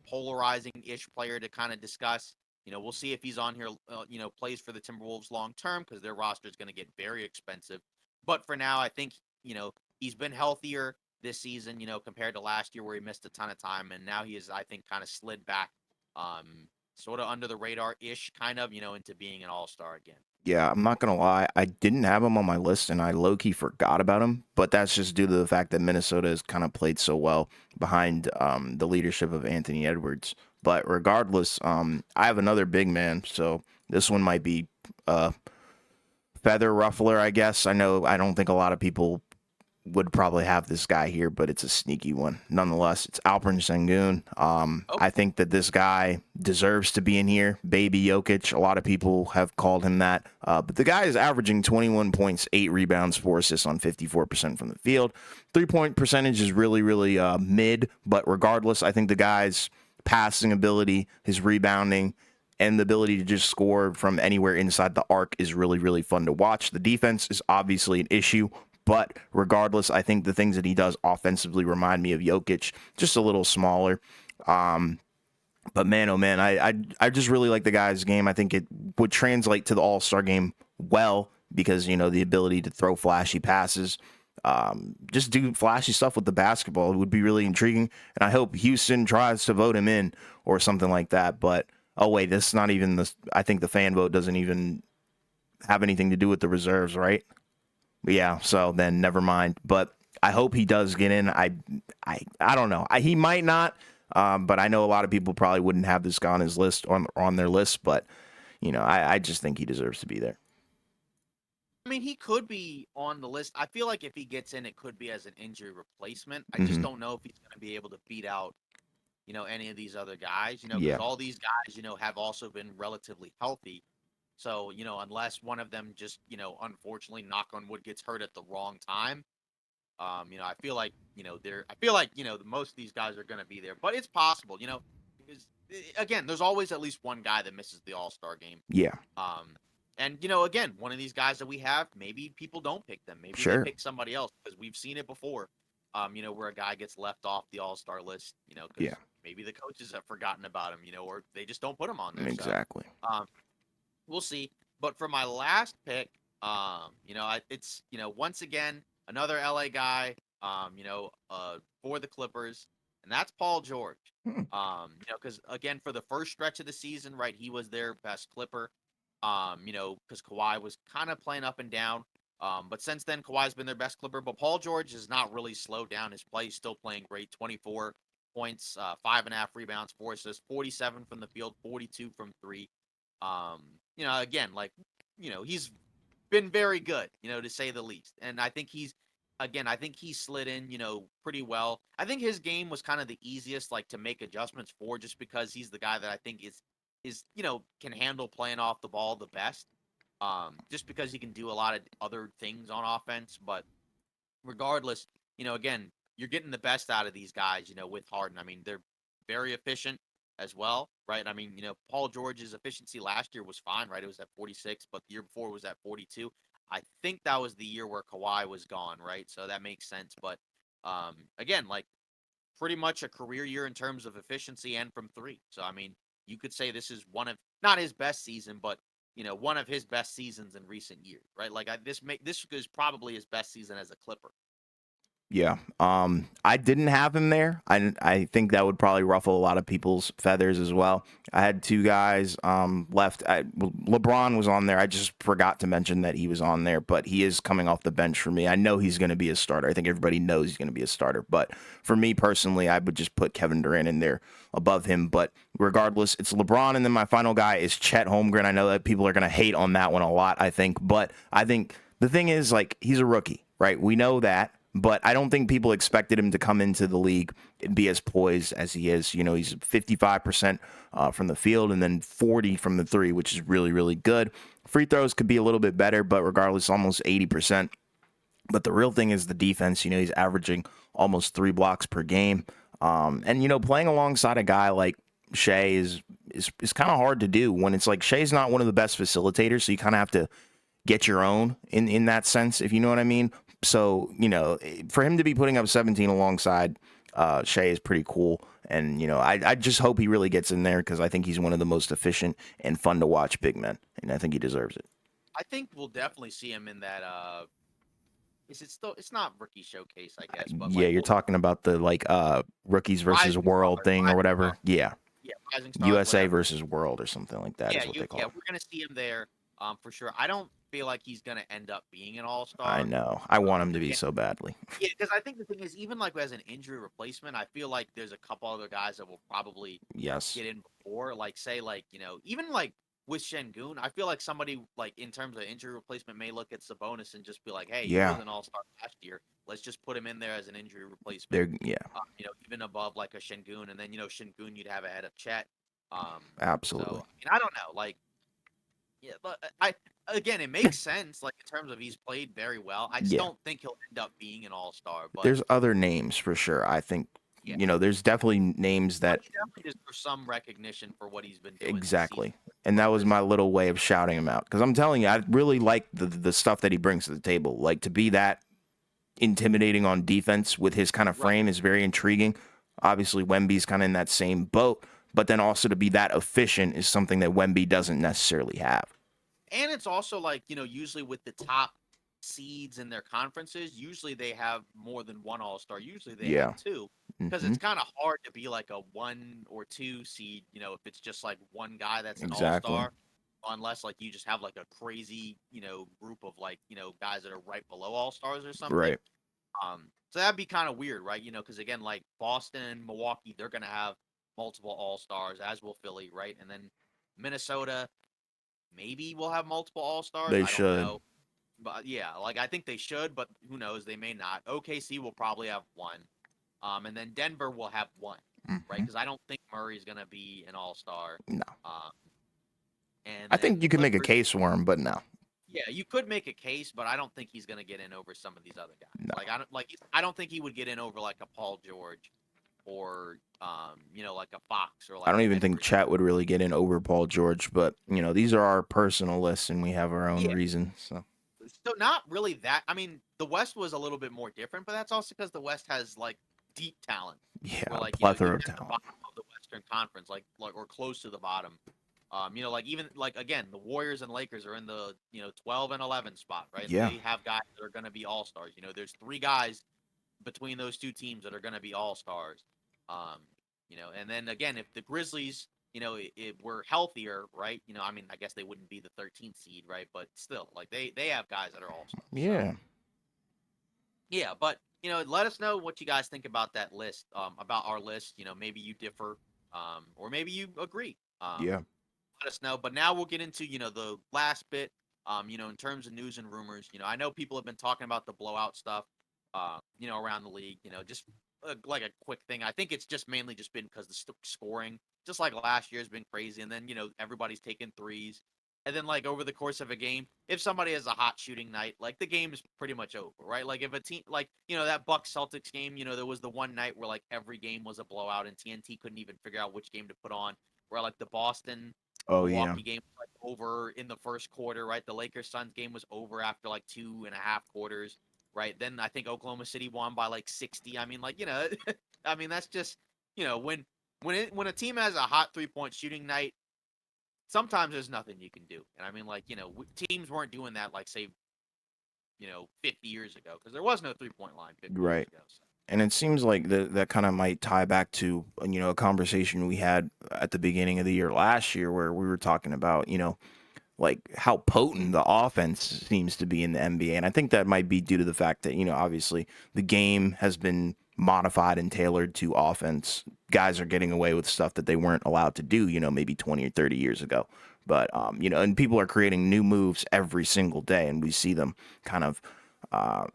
polarizing-ish player to kind of discuss. We'll see if he's on here, plays for the Timberwolves long term because their roster is going to get very expensive. But for now, I think, he's been healthier this season, compared to last year where he missed a ton of time. And now he is, I think, kind of slid back, sort of under the radar-ish, kind of, into being an all-star again. Yeah, I'm not going to lie. I didn't have him on my list, and I low-key forgot about him. But that's just due to the fact that Minnesota has kind of played so well behind the leadership of Anthony Edwards. But regardless, I have another big man, so this one might be a feather ruffler, I guess. I don't think a lot of people would probably have this guy here, but it's a sneaky one. Nonetheless, it's Alperen Sengun. I think that this guy deserves to be in here. Baby Jokic, a lot of people have called him that. But the guy is averaging 21 points, 8 rebounds, 4 assists on 54% from the field. 3-point percentage is really, really mid, but regardless, I think the guy's passing ability, his rebounding, and the ability to just score from anywhere inside the arc is really, really fun to watch. The defense is obviously an issue, but regardless, I think the things that he does offensively remind me of Jokic, just a little smaller. But man, oh man, I just really like the guy's game. I think it would translate to the All-Star game well because, the ability to throw flashy passes. just do flashy stuff with the basketball. It would be really intriguing, and I hope Houston tries to vote him in or something like that. But oh wait, this is not even the. I think the fan vote doesn't even have anything to do with the reserves, right? But yeah, so then never mind. But I hope he does get in. I don't know. He might not, but I know a lot of people probably wouldn't have this guy on his list on their list. But I just think he deserves to be there. I mean, he could be on the list. I feel like if he gets in, it could be as an injury replacement. I just Hmm. don't know if he's going to be able to beat out, any of these other guys, because Yeah, all these guys, have also been relatively healthy. So, unless one of them just, unfortunately, knock on wood, gets hurt at the wrong time, I feel like, most of these guys are going to be there, but it's possible, because again, there's always at least one guy that misses the All-Star game. yeah, Um, and again, one of these guys that we have, maybe people don't pick them. Maybe they sure, pick somebody else because we've seen it before. Where a guy gets left off the All-Star list, yeah, because maybe the coaches have forgotten about him, or they just don't put him on there. So, exactly. um, we'll see. But for my last pick, it's once again another LA guy, for the Clippers, and that's Paul George. Hmm. Because again, for the first stretch of the season, right, he was their best Clipper. Because Kawhi was kind of playing up and down. But since then, Kawhi's been their best Clipper. But Paul George has not really slowed down his play. He's still playing great. 24 points, 5.5 rebounds, 4 assists, 47 from the field, 42 from three. Again, like, he's been very good, to say the least. And I think he slid in, pretty well. I think his game was kind of the easiest, like, to make adjustments for, just because he's the guy that I think can handle playing off the ball the best. Just because he can do a lot of other things on offense. But regardless, again, you're getting the best out of these guys, with Harden. I mean, they're very efficient as well, right? I mean, Paul George's efficiency last year was fine, right? It was at 46, but the year before was at 42. I think that was the year where Kawhi was gone, right? So that makes sense. But again, like, pretty much a career year in terms of efficiency and from three. So I mean, you could say this is one of, not his best season, but one of his best seasons in recent years, right? Like, this is probably his best season as a Clipper. Yeah. I didn't have him there. I think that would probably ruffle a lot of people's feathers as well. I had two guys left. LeBron was on there. I just forgot to mention that he was on there, but he is coming off the bench for me. I know he's going to be a starter. I think everybody knows he's going to be a starter, but for me personally, I would just put Kevin Durant in there above him. But regardless, it's LeBron, and then my final guy is Chet Holmgren. I know that people are going to hate on that one a lot, I think, but I think the thing is, like, he's a rookie, right? We know that. But I don't think people expected him to come into the league and be as poised as he is. He's 55% from the field and then 40 from the three, which is really, really good. Free throws could be a little bit better, but regardless, almost 80%. But the real thing is the defense. He's averaging almost 3 blocks per game. And playing alongside a guy like Shea is kind of hard to do when it's like Shea's not one of the best facilitators, so you kind of have to get your own in that sense, if you know what I mean. So, for him to be putting up 17 alongside Shea is pretty cool. And, I just hope he really gets in there because I think he's one of the most efficient and fun to watch big men. And I think he deserves it. I think we'll definitely see him in that. Is it still? It's not rookie showcase, I guess, but Yeah, like, you're talking about the rookies versus rising world stars, thing or rising whatever. stars, Yeah. yeah, rising stars, USA whatever. versus world or something like that is what they call Yeah, it. we're gonna see him there, for sure. I don't feel like he's gonna end up being an all I star. know. I want him to be Again, so badly. yeah, because I think the thing is, even like as an injury replacement, I feel like there's a couple other guys that will probably Yes. get in before. Like, say, like, even like with Şengün, I feel like somebody, like, in terms of injury replacement, may look at Sabonis and just be like, hey, he was Yeah. an all star last year. Let's just put him in there as an injury replacement. Yeah, Even above like a Şengün, and then Şengün you'd have ahead of Chet. So absolutely. I mean, I don't know, like, yeah, but I again, it makes sense, like, in terms of he's played very well. I just Yeah. don't think he'll end up being an all-star, but There's other names for sure. I think, yeah. there's definitely names But that he definitely deserves some recognition for what he's been doing this season exactly. with the And that was Clippers. my little way of shouting him out because I'm telling you, I really like the stuff that he brings to the table. Like to be that intimidating on defense with his kind of Right. frame is very intriguing. Obviously, Wemby's kind of in that same boat, but then also to be that efficient is something that Wemby doesn't necessarily have. And it's also like, usually with the top seeds in their conferences, usually they have more than one all-star. Usually they have Yeah. two, because Hmm. it's kind of hard to be like a 1 or 2 seed, if it's just like one guy that's an Exactly. all-star, unless like you just have like a crazy, group of like, guys that are right below all-stars or something. Right. So that'd be kind of weird, right? Because again, like Boston and Milwaukee, they're gonna have multiple all-stars, as will Philly, right? And then Minnesota maybe will have multiple all-stars. They I don't should. know. But yeah, like I think they should, but who knows? They may not. OKC will probably have one. And then Denver will have one, right? Hmm. Because I don't think Murray's gonna be an all-star. No. Um, and I think then you can make a Clippers. case for him, but no. Yeah, you could make a case, but I don't think he's gonna get in over some of these other guys. No. I don't think he would get in over like a Paul George or like a Fox or I like don't a even think Denver. Chat would really get in over Paul George, but these are our personal lists and we have our own Yeah, reasons. So so not really that. I mean, the West was a little bit more different, but that's also because the West has like deep talent. yeah, Where a like plethora even of at the talent. bottom of the Western Conference, like or close to the bottom, like even like again, the Warriors and Lakers are in the 12 and 11 spot, right? And Yeah. they have guys that are going to be all stars. There's three guys between those two teams that are going to be all stars. Um, and then again, if the Grizzlies, it were healthier, right? I mean, I guess they wouldn't be the 13th seed, right? But still, like they have guys that are all stars. So Yeah. yeah, but let us know what you guys think about that list, about our list. Maybe you differ, or maybe you agree. Yeah. Let us know. But now we'll get into the last bit. In terms of news and rumors, I know people have been talking about the blowout stuff, around the league. Just like a quick thing. I think it's just mainly just been because the scoring, just like last year, has been crazy, and then everybody's taking threes. And then, like over the course of a game, if somebody has a hot shooting night, like the game is pretty much over, right? Like if a team, like that Bucks Celtics game, there was the one night where like every game was a blowout, and TNT couldn't even figure out which game to put on. Where like the Boston Oh yeah. Milwaukee game was like over in the first quarter, right? The Lakers Suns game was over after like 2.5 quarters, right? Then I think Oklahoma City won by like 60. I mean, like I mean that's just when a team has a hot 3-point shooting night, sometimes there's nothing you can do. And I mean, like, teams weren't doing that, like, say, 50 years ago, because there was no 3-point line 50 years Right. ago. So. And it seems like that kind of might tie back to a conversation we had at the beginning of the year last year where we were talking about like how potent the offense seems to be in the NBA. And I think that might be due to the fact that, obviously the game has been modified and tailored to offense. Guys are getting away with stuff that they weren't allowed to do, maybe 20 or 30 years ago. But, and people are creating new moves every single day, and we see them kind of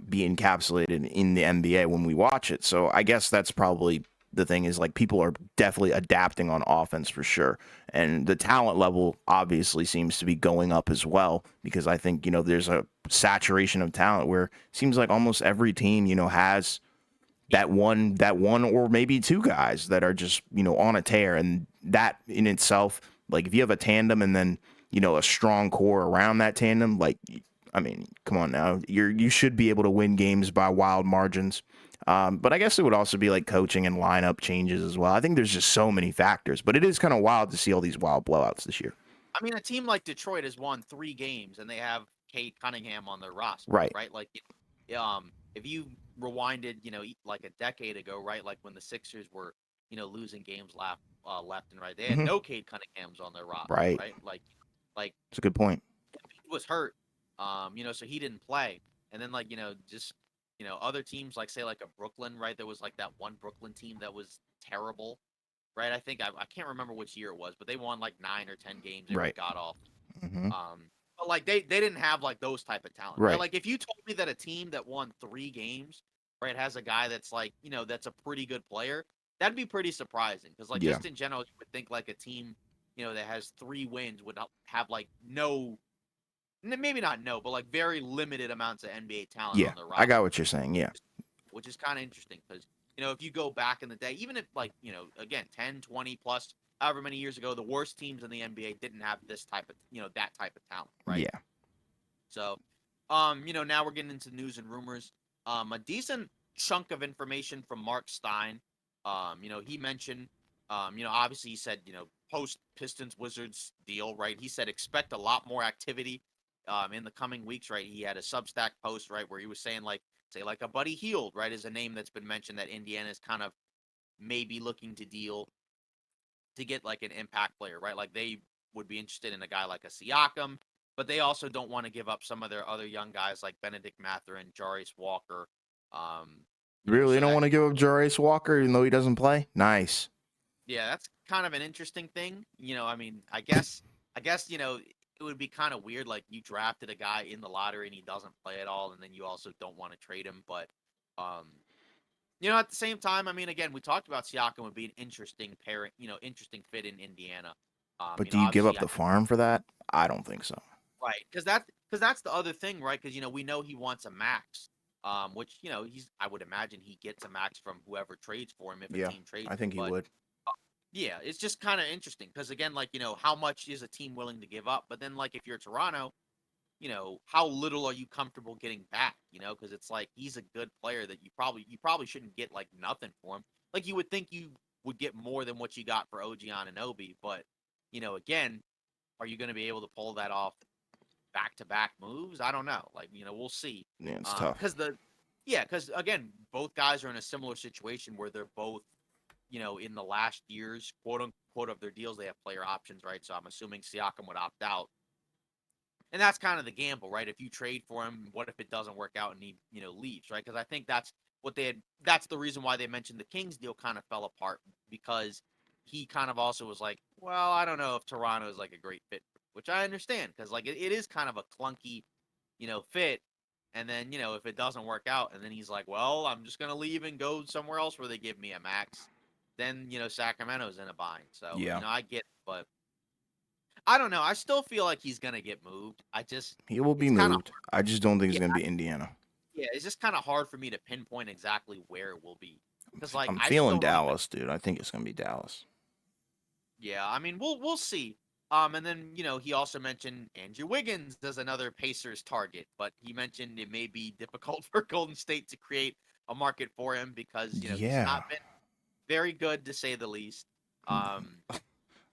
be encapsulated in the NBA when we watch it. So I guess that's probably the thing is like people are definitely adapting on offense for sure. And the talent level obviously seems to be going up as well because I think, there's a saturation of talent where it seems like almost every team, has that one or maybe two guys that are just, on a tear. And that in itself, like if you have a tandem and then, a strong core around that tandem, like I mean, come on now. You should be able to win games by wild margins. But I guess it would also be like coaching and lineup changes as well. I think there's just so many factors, but it is kind of wild to see all these wild blowouts this year. I mean, a team like Detroit has won 3 games, and they have Kate Cunningham on their roster, Right. right? Like, if you rewinded, like a decade ago, right? Like when the Sixers were, losing games left and right, they had Hmm. no Cade Cunninghams on their roster, Right. right? Like It's a good point. he was hurt, so he didn't play. And then like just other teams like say like a Brooklyn, right? There was like that one Brooklyn team that was terrible, right? I can't remember which year it was, but they won like 9 or 10 games. They were Right. god awful. Hmm. But like they didn't have like those type of talent, right? Right. Like if you told me that a team that won 3 games, right, has a guy that's like that's a pretty good player, that'd be pretty surprising because like Yeah. just in general, you would think like a team that has 3 wins would have like no maybe not no, but like very limited amounts of NBA talent Yeah. on their I roster, got what you're saying. Yeah. which is kind of interesting because if you go back in the day, even if like again 10, 20 plus however many years ago, the worst teams in the NBA didn't have this type of that type of talent, right? Yeah. So, now we're getting into news and rumors. A decent chunk of information from Mark Stein. He mentioned, obviously he said, post Pistons Wizards deal, right? He said expect a lot more activity in the coming weeks, right? He had a Substack post, right, where he was saying like, say like a Buddy Hield, right, is a name that's been mentioned that Indiana is kind of maybe looking to deal to get like an impact player, right? Like they would be interested in a guy like a Siakam, but they also don't want to give up some of their other young guys like Benedict Mathurin, Jarius Walker. Really, So don't that want to give up Jarius Walker even though he doesn't play. Nice. yeah, that's kind of an interesting thing. I mean, I guess it would be kind of weird like you drafted a guy in the lottery and he doesn't play at all, and then you also don't want to trade him, but um at the same time, I mean, again, we talked about Siakam would be an interesting pairing, interesting fit in Indiana. But do you give Obviously, up the farm for that? I don't think so. right, because that's the other thing, right? Because we know he wants a max, which I would imagine he gets a max from whoever trades for him if a Yeah, team trades I him. think he But would. yeah, it's just kind of interesting because again, like how much is a team willing to give up? But then, like if you're Toronto, how little are you comfortable getting back? Because it's like he's a good player that you probably shouldn't get like nothing for him. Like you would think you would get more than what you got for OG Anunoby, but again, are you going to be able to pull that off back to back moves? I don't know. Like we'll see. Yeah, it's tough. Because again, both guys are in a similar situation where they're both in the last years, quote unquote, of their deals, they have player options, right? So I'm assuming Siakam would opt out. And that's kind of the gamble, right? If you trade for him, what if it doesn't work out and he, leaves, right? Because I think that's the reason why they mentioned the Kings deal kind of fell apart because he kind of also was like, well, I don't know if Toronto is like a great fit, which I understand because like it is kind of a clunky, fit. And then, if it doesn't work out and then he's like, well, I'm just going to leave and go somewhere else where they give me a max, then, Sacramento's in a bind. So, Yeah, I get it, but I don't know. I still feel like he's gonna get moved. he will be It's kind of moved. I just don't think yeah, it's gonna be Indiana. yeah. It's just kind of hard for me to pinpoint exactly where it will be because, like, I'm I feeling still don't even. Dallas, dude. I think it's gonna be Dallas. Yeah, I mean, we'll see. And then he also mentioned Andrew Wiggins as another Pacers target, but he mentioned it may be difficult for Golden State to create a market for him because he's Yeah. not been very good to say the least. Mm, Um,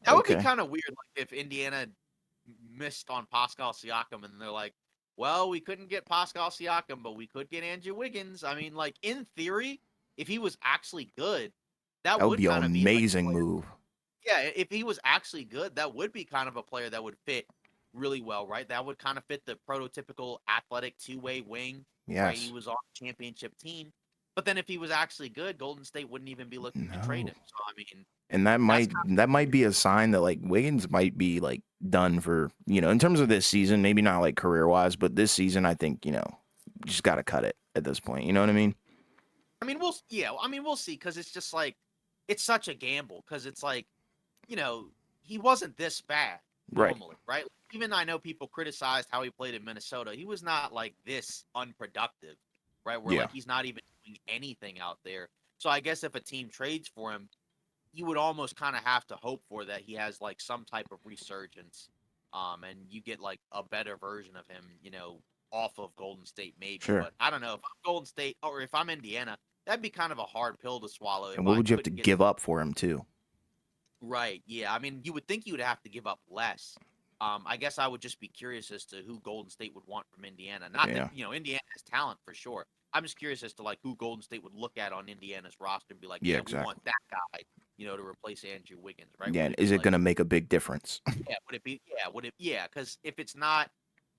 that would be okay. kind of weird, like if Indiana missed on Pascal Siakam, and they're like, "Well, we couldn't get Pascal Siakam, but we could get Andrew Wiggins." I mean, like in theory, if he was actually good, that That would would be an kind of be like a amazing player. move. Yeah, if he was actually good, that would be kind of a player that would fit really well, right? That would kind of fit the prototypical athletic two-way wing, right? He Yes. was on a championship team. But then if he was actually good, Golden State wouldn't even be looking to trade No. him. So I mean, And that that's might kind that might be a sign that like Wiggins might be like done for, in terms of this season, maybe not like career wise, but this season I think, just gotta cut it at this point. You know what I mean? I mean, we'll see because it's just like it's such a gamble because it's like you know he wasn't this bad Right. normally, right? Even I know people criticized how he played in Minnesota. He was not like this unproductive, right? Where Yeah. like he's not even doing anything out there. So I guess if a team trades for him, you would almost kind of have to hope for that he has like some type of resurgence, and you get like a better version of him, off of Golden State maybe. Sure. But I don't know if I'm Golden State or if I'm Indiana, that'd be kind of a hard pill to swallow if And what I would you have to couldn't get give up for him too? right. Yeah, I mean, you would think you would have to give up less. I guess I would just be curious as to who Golden State would want from Indiana. Not that Yeah. Indiana has talent for sure. I'm just curious as to like who Golden State would look at on Indiana's roster and be like, Yeah, yeah, we exactly. want that guy, to replace Andrew Wiggins, right? Yeah, Would and it is be it like, gonna make a big difference? yeah, would it be, yeah, would it, yeah, because if it's not,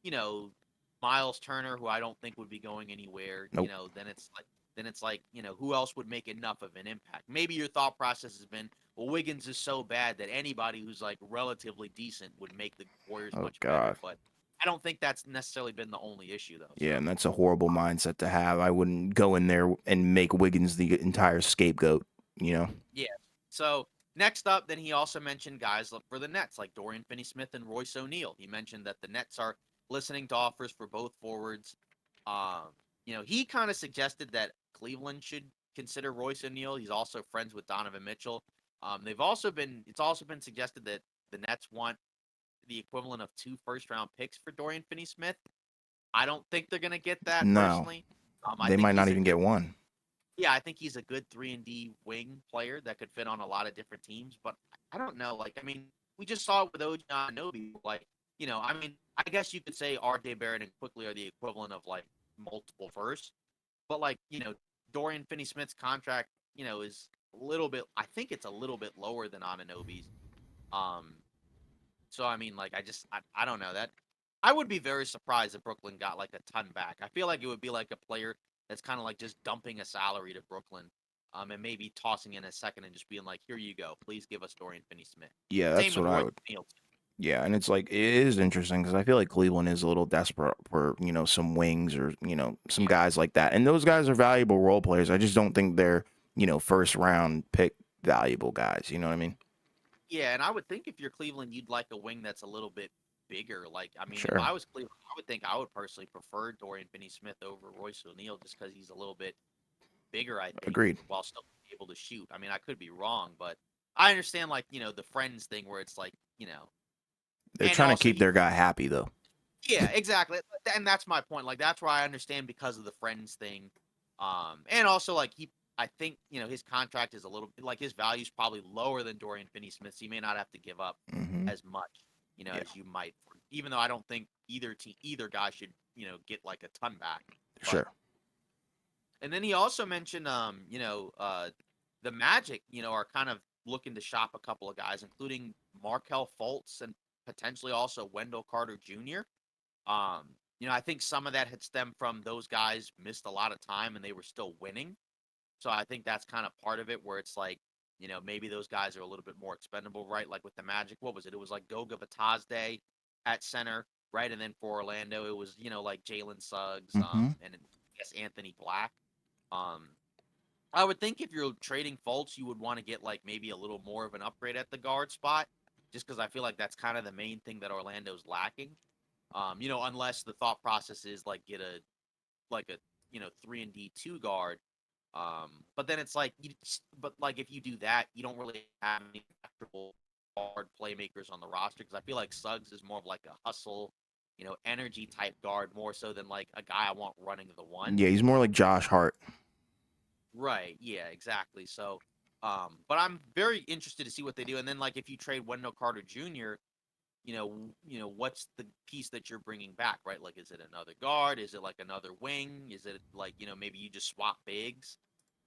you know, Miles Turner, who I don't think would be going anywhere, Nope. then it's like, who else would make enough of an impact? Maybe your thought process has been, well, Wiggins is so bad that anybody who's like relatively decent would make the Warriors Oh much better, God. but I don't think that's necessarily been the only issue though. Yeah, So and that's a horrible mindset to have. I wouldn't go in there and make Wiggins the entire scapegoat, you know? yeah. So next up, then he also mentioned guys for the Nets like Dorian Finney-Smith and Royce O'Neal. He mentioned that the Nets are listening to offers for both forwards. Um, he kind of suggested that Cleveland should consider Royce O'Neal. He's also friends with Donovan Mitchell. It's also been suggested that the Nets want the equivalent of 2 first-round picks for Dorian Finney-Smith. I don't think they're gonna get that No. personally. I They think might not he's a even good get one. yeah, I think he's a good 3-and-D wing player that could fit on a lot of different teams, but I don't know. Like, I mean, we just saw it with OG Anunoby. Like, I mean, I guess you could say R.J. Barrett and Quickly are the equivalent of like multiple firsts, but like Dorian Finney-Smith's contract, is a little bit. I think it's a little bit lower than Anunoby's. Um, so I mean, like, I don't know that. I would be very surprised if Brooklyn got like a ton back. I feel like it would be like a player that's kind of like just dumping a salary to Brooklyn, and maybe tossing in a second and just being like, "Here you go, please give us Dorian Finney-Smith." Yeah, Same that's with what I Royce would. O'Neal. Yeah, and it's like it is interesting because I feel like Cleveland is a little desperate for some wings or some Yeah, guys like that, and those guys are valuable role players. I just don't think they're first round pick valuable guys. You know what I mean? yeah, and I would think if you're Cleveland, you'd like a wing that's a little bit bigger. Like, I mean, if Sure, I was Cleveland, I would think I would personally prefer Dorian Finney-Smith over Royce O'Neal just because he's a little bit bigger, I think, agreed. while still able to shoot. I mean, I could be wrong, but I understand like, the friends thing where it's like, They're and trying to also keep he their guy happy though. yeah, exactly. And that's my point. Like that's where I understand because of the friends thing. And also like I think, his contract is a little like his value is probably lower than Dorian Finney-Smith, so you may not have to give up Hmm. as much, Yeah, as you might. Even though I don't think either guy should, get like a ton back. But sure. and then he also mentioned, the Magic, are kind of looking to shop a couple of guys, including Markel Fultz and potentially also Wendell Carter Jr. I think some of that had stemmed from those guys missed a lot of time and they were still winning. So I think that's kind of part of it where it's like, maybe those guys are a little bit more expendable, right? Like with the Magic, what was it? It was like Goga Batazde at center, right? And then for Orlando, it was, like Jalen Suggs, Hmm. and I guess Anthony Black. Um, I would think if you're trading Fultz, you would want to get like maybe a little more of an upgrade at the guard spot, just because I feel like that's kind of the main thing that Orlando's lacking. Unless the thought process is like get a 3 and D 2 guard. But then it's like but like if you do that, you don't really have any actual guard playmakers on the roster because I feel like Suggs is more of like a hustle, energy type guard more so than like a guy I want running the one. Yeah, he's more like Josh Hart. Right. Yeah, exactly. So, but I'm very interested to see what they do. And then, like, if you trade Wendell Carter Jr., what's the piece that you're bringing back, right? Like, is it another guard? Is it like another wing? Is it like, maybe you just swap bigs?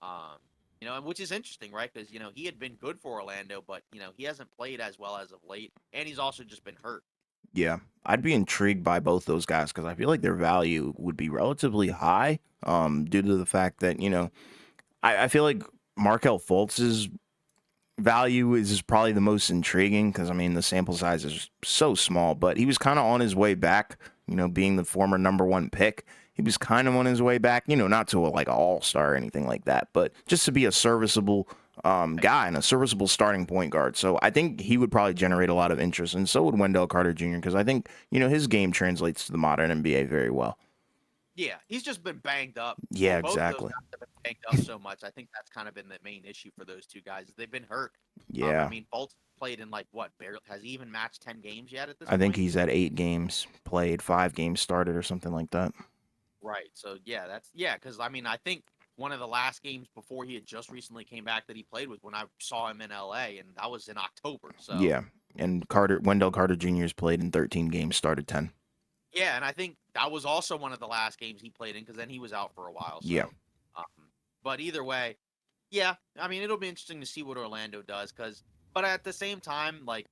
Um, and which is interesting, right? Because he had been good for Orlando, but he hasn't played as well as of late, and he's also just been hurt. Yeah, I'd be intrigued by both those guys because I feel like their value would be relatively high, due to the fact that I feel like Markel Fultz's value is probably the most intriguing because I mean the sample size is so small, but he was kind of on his way back. Being the former number one pick, he was kind of on his way back. Not to like an all star or anything like that, but just to be a serviceable guy and a serviceable starting point guard. So I think he would probably generate a lot of interest, and so would Wendell Carter Jr. because I think his game translates to the modern NBA very well. Yeah, he's just been banged up. Yeah, Both of those exactly. guys have been banged up so much. I think that's kind of been the main issue for those two guys. Is they've been hurt. I Yeah, mean, Bolt's played in like what? Barely has he even matched 10 games yet at this I think point? he's at 8 games played, 5 games started, or something like that. Right. So yeah, because I mean, I think one of the last games before he had just recently came back that he played was when I saw him in LA, and that was in October. So Yeah, and Wendell Carter Jr. has played in 13 games, started 10. yeah, and I think that was also one of the last games he played in because then he was out for a while. Yeah, So, um, but either way, yeah, I mean, it'll be interesting to see what Orlando does but at the same time, like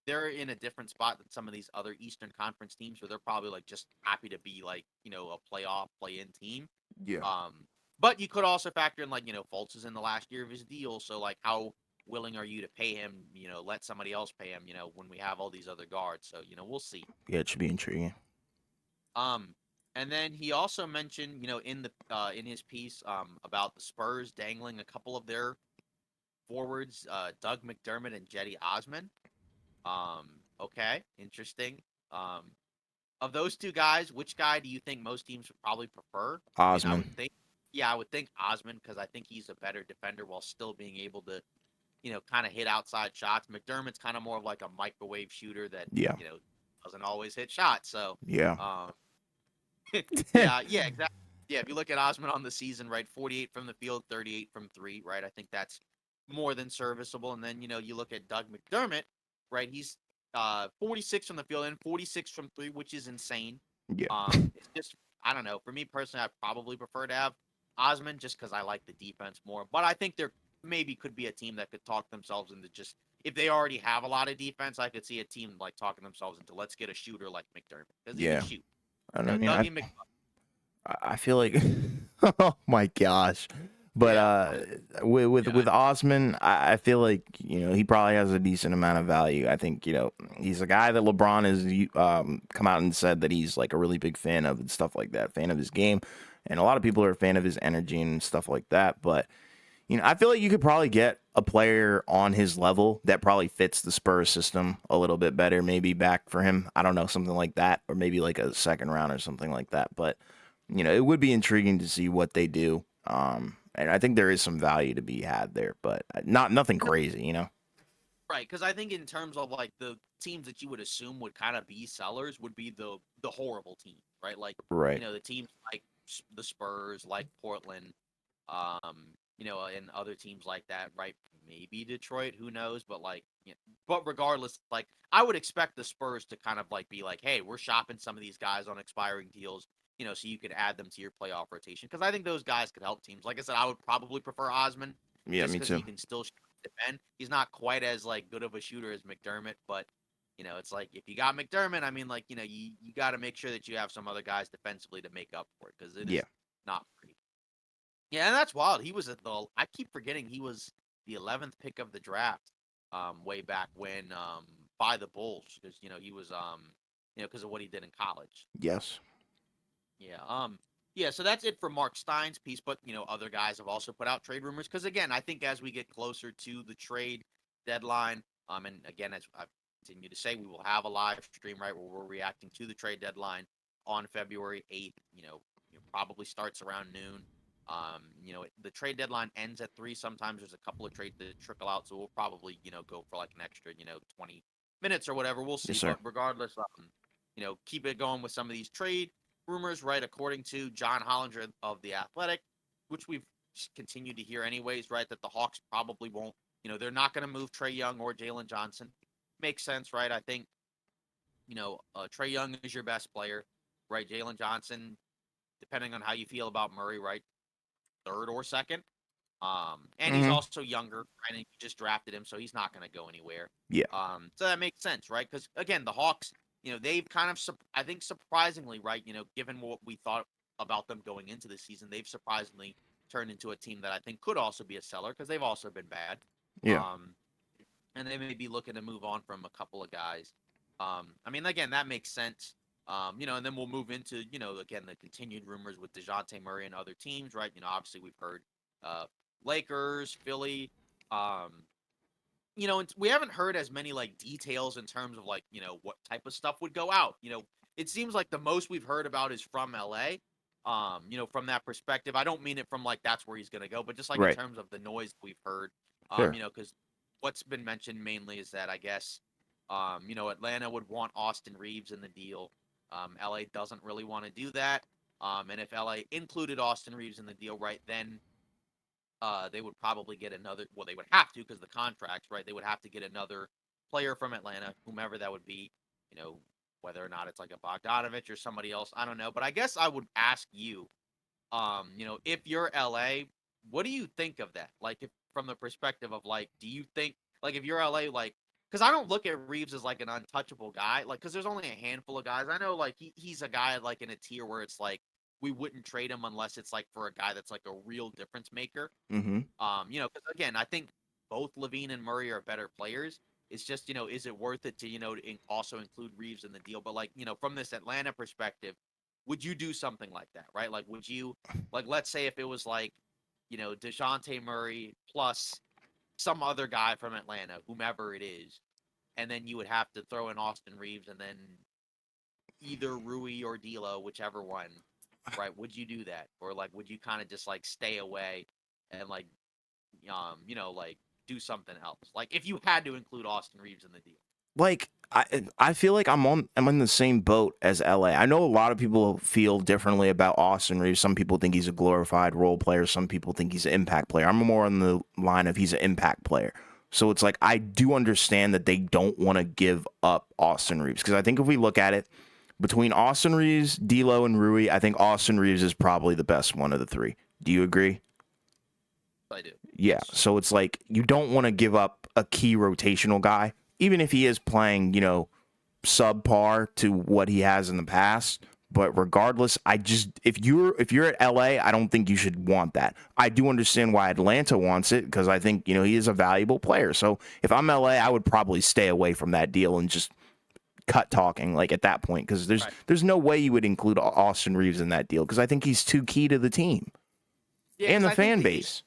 they're in a different spot than some of these other Eastern Conference teams where they're probably like just happy to be like, a playoff play-in team. yeah, Um, but you could also factor in like, Fultz is in the last year of his deal, so like how willing are you to pay him, let somebody else pay him, when we have all these other guards. So, we'll see. yeah. It should be intriguing. Um, and then he also mentioned, in his piece, about the Spurs dangling a couple of their forwards, Doug McDermott and Jetty Osman. Okay, interesting. Um, of those two guys, which guy do you think most teams would probably prefer? I mean, I Osman. would think, yeah, I would think Osman because I think he's a better defender while still being able to, kind of hit outside shots. McDermott's kind of more of like a microwave shooter that, Yeah, doesn't always hit shots. So, yeah, um, yeah, exactly. Yeah, if you look at Osman on the season, right, 48 from the field, 38 from three, right? I think that's more than serviceable. And then, you look at Doug McDermott, right? He's 46 from the field and 46 from three, which is insane. Yeah. It's just I don't know. For me personally, I'd probably prefer to have Osman just because I like the defense more. But I think there maybe could be a team that could talk themselves into just if they already have a lot of defense, I could see a team like talking themselves into let's get a shooter like McDermott because he can Yeah. shoot. And You I know, mean, I Dougie Mc I feel like, oh my gosh. But yeah. with Yeah. Osman, I feel like he probably has a decent amount of value. I think he's a guy that LeBron has come out and said that he's like a really big fan of and stuff like that, fan of his game, and a lot of people are a fan of his energy and stuff like that. But I feel like you could probably get a player on his level that probably fits the Spurs system a little bit better, maybe back for him. I don't know, something like that, or maybe like a second round or something like that. But it would be intriguing to see what they do. And I think there is some value to be had there, but nothing crazy. Right, because I think in terms of like the teams that you would assume would kind of be sellers would be the horrible team, right? Like Right. the teams like the Spurs, like Portland, and other teams like that, right? Maybe Detroit, who knows? But like, but regardless, like I would expect the Spurs to kind of like be like, hey, we're shopping some of these guys on expiring deals, so you could add them to your playoff rotation because I think those guys could help teams. Like I said, I would probably prefer Osman Yeah, just me because too. he can still defend. He's not quite as like good of a shooter as McDermott, but it's like if you got McDermott, I mean, like you got to make sure that you have some other guys defensively to make up for it because it Yeah. is not pretty. Yeah, and that's wild. He was at the. I keep forgetting he was the 11th pick of the draft, way back when, by the Bulls because he was because of what he did in college. Yes. Yeah. Yeah. So that's it for Mark Stein's piece, but other guys have also put out trade rumors because again, I think as we get closer to the trade deadline, and again, as I've continued to say, we will have a live stream right where we're reacting to the trade deadline on February 8th. It probably starts around noon. The trade deadline ends at 3. Sometimes there's a couple of trades that trickle out, so we'll probably go for like an extra 20 minutes or whatever. We'll Yes, see, sir. but regardless, keep it going with some of these trade rumors, right? According to John Hollinger of The Athletic, which we've continued to hear anyways, right? That the Hawks probably won't, they're not going to move Trae Young or Jalen Johnson. Makes sense, right? I think, Trae Young is your best player, right? Jalen Johnson, depending on how you feel about Murray, right? Third or second. And he's Mm-hmm. also younger, right? And you just drafted him, so he's not going to go anywhere. Yeah. So that makes sense, right? Because again, the Hawks, they've kind of, I think, surprisingly, right? Given what we thought about them going into the season, they've surprisingly turned into a team that I think could also be a seller because they've also been bad. Yeah. And they may be looking to move on from a couple of guys. I mean, again, that makes sense. And then we'll move into, again, the continued rumors with DeJounte Murray and other teams, right? Obviously we've heard Lakers, Philly. We haven't heard as many like details in terms of like, what type of stuff would go out. It seems like the most we've heard about is from LA. From that perspective, I don't mean it from like that's where he's gonna go, but just like in Right. terms of the noise we've heard. Sure. Because what's been mentioned mainly is that I guess, Atlanta would want Austin Reeves in the deal. LA doesn't really want to do that. And if LA included Austin Reeves in the deal, right, then they would probably get another. Well, they would have to because the contracts, right? They would have to get another player from Atlanta, whomever that would be. Whether or not it's like a Bogdanovich or somebody else, I don't know. But I guess I would ask you, if you're LA, what do you think of that? Like, if from the perspective of like, do you think like if you're LA, like, because I don't look at Reeves as like an untouchable guy, like, because there's only a handful of guys I know. Like, he's a guy like in a tier where it's like we wouldn't trade him unless it's like for a guy that's like a real difference maker. Mm-hmm. Because again, I think both Levine and Murray are better players. It's just, is it worth it to, also include Reeves in the deal? But like, from this Atlanta perspective, would you do something like that, right? Like, would you, like, let's say if it was like, DeJounte Murray plus some other guy from Atlanta, whomever it is, and then you would have to throw in Austin Reeves and then either Rui or D'Lo, whichever one, right? Would you do that, or like, would you kind of just like stay away and like, like do something else? Like, if you had to include Austin Reeves in the deal. Like I feel like I'm in the same boat as LA. I know a lot of people feel differently about Austin Reeves. Some people think he's a glorified role player. Some people think he's an impact player. I'm more on the line of he's an impact player. So it's like I do understand that they don't want to give up Austin Reeves, because I think if we look at it between Austin Reeves, D'Lo, and Rui, I think Austin Reeves is probably the best one of the three. Do you agree? I do. Yeah. Yes. So it's like you don't want to give up a key rotational guy, even if he is playing, subpar to what he has in the past. But regardless, if you're at LA, I don't think you should want that. I do understand why Atlanta wants it, because I think he is a valuable player. So if I'm LA, I would probably stay away from that deal and just cut talking like at that point, because there's Right. there's no way you would include Austin Reeves in that deal, because I think he's too key to the team Yeah, and because the I think fan that you. base.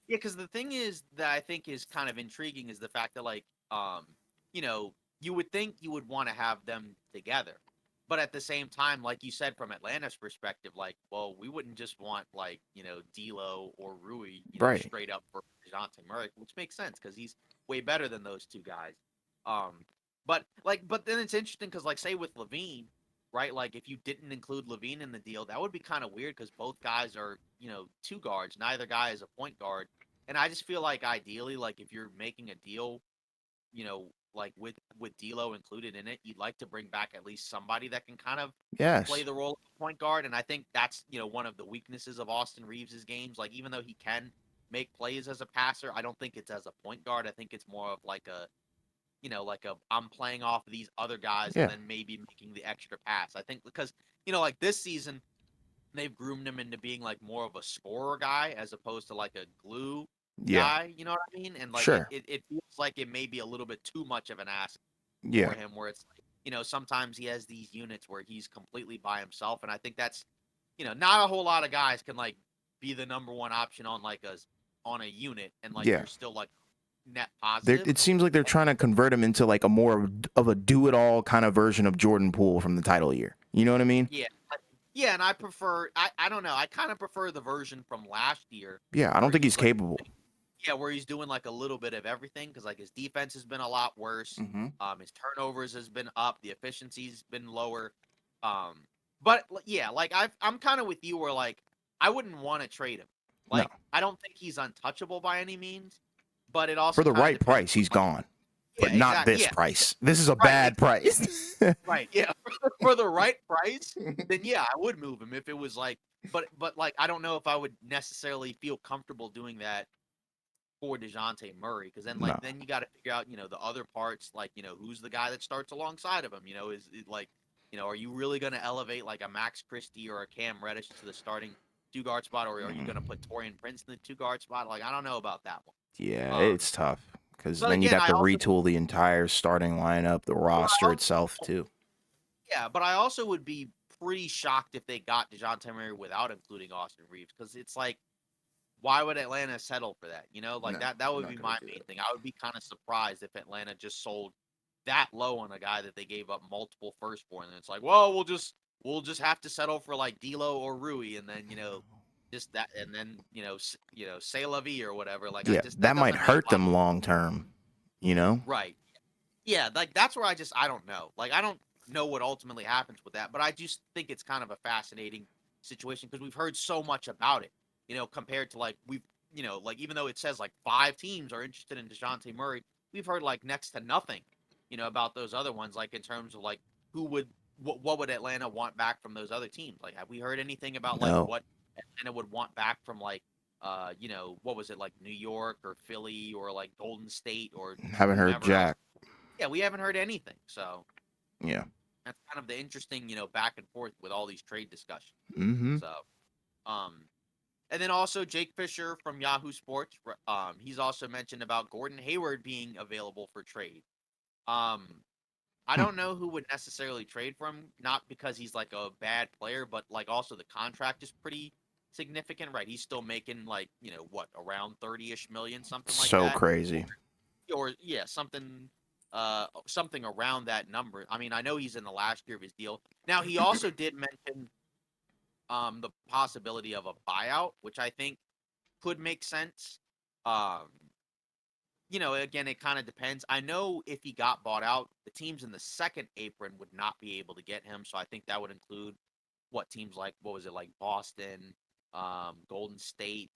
Yeah, because the thing is that I think is kind of intriguing is the fact that you know, you would think you would want to have them together, but at the same time, like you said, from Atlanta's perspective, like, well, we wouldn't just want D'Lo or Rui, Right. straight up for Dejounte Murray, which makes sense because he's way better than those two guys. Um, but then it's interesting because say with Levine, right? Like if you didn't include Levine in the deal, that would be kind of weird because both guys are two guards. Neither guy is a point guard. And I just feel like ideally, like if you're making a deal, with D'Lo included in it, you'd like to bring back at least somebody that can kind of play Yes. the role of point guard. And I think that's one of the weaknesses of Austin Reeves' games. Like even though he can make plays as a passer, I don't think it's as a point guard. I think it's more of like a I'm playing off of these other guys and Yeah. then maybe making the extra pass. I think because like this season they've groomed him into being like more of a scorer guy as opposed to like a glue Yeah. guy, you know what I mean? And like it Sure. it, it feels like it may be a little bit too much of an ask for Yeah. him where it's like, sometimes he has these units where he's completely by himself and I think that's not a whole lot of guys can like be the number one option on a unit and like Yeah. you're still like net positive. It seems like they're trying to convert him into like a more of a do-it-all kind of version of Jordan Poole from the title year. You know what I mean? Yeah. Yeah, and I don't know. I kind of prefer the version from last year Yeah, I don't where think he's he's like capable. yeah, where he's doing like a little bit of everything cuz like his defense has been a lot worse. Mm-hmm. His turnovers has been up, the efficiency's been lower. Um but yeah, like I'm kind of with you where like I wouldn't want to trade him. No. Like I don't think he's untouchable by any means, but it For also the kind of right depends price, on he's like gone. yeah, But not exactly. this Yeah. price. This is a Right. bad price. Right. Yeah. For the right price, then yeah, I would move him if it was like but like I don't know if I would necessarily feel comfortable doing that for DeJounte Murray because then No. then you got to figure out, the other parts like, who's the guy that starts alongside of him, is it like, are you really going to elevate like a Max Christie or a Cam Reddish to the starting two guard spot or are you going to put Torian Prince in the two guard spot? Like I don't know about that one. Yeah, Um it's tough, because but then you'd again, have I to also retool the entire starting lineup, the but I roster also itself too. yeah, but I also would be pretty shocked if they got DeJounte Murray without including Austin Reeves because it's like, why would Atlanta settle for that? Like No, that they're would not be gonna my do main it. thing. I would be kind of surprised if Atlanta just sold that low on a guy that they gave up multiple first for, and then it's like, well, we'll just have to settle for like D'Lo or Rui, and then just that, and then say la vie or whatever. Like I Yeah, just that that might doesn't make a hurt lot of them long term. You know? right. Yeah, like that's where I don't know. Like I don't know what ultimately happens with that, but I just think it's kind of a fascinating situation because we've heard so much about it. Compared to like like even though it says like 5 teams are interested in DeJounte Murray, we've heard like next to nothing, about those other ones. Like in terms of like who would what would Atlanta want back from those other teams? Like have we heard anything about like No, what Atlanta would want back from like what was it like New York or Philly or like Golden State or haven't heard whomever else? Jack. Yeah, we haven't heard anything. So Yeah. that's kind of the interesting, back and forth with all these trade discussions. Mm-hmm. So, um, and then also Jake Fisher from Yahoo Sports, he's also mentioned about Gordon Hayward being available for trade. Um, I Hmm. don't know who would necessarily trade for him, not because he's like a bad player, but like also the contract is pretty significant, right? He's still making like, what, around 30-ish million, something like So that. crazy. Or yeah, something around that number. I mean, I know he's in the last year of his deal. Now he also did mention the possibility of a buyout, which I think could make sense. Um, again, it kind of depends. I know if he got bought out, the teams in the second apron would not be able to get him. So I think that would include what teams like what was it like Boston, Golden State.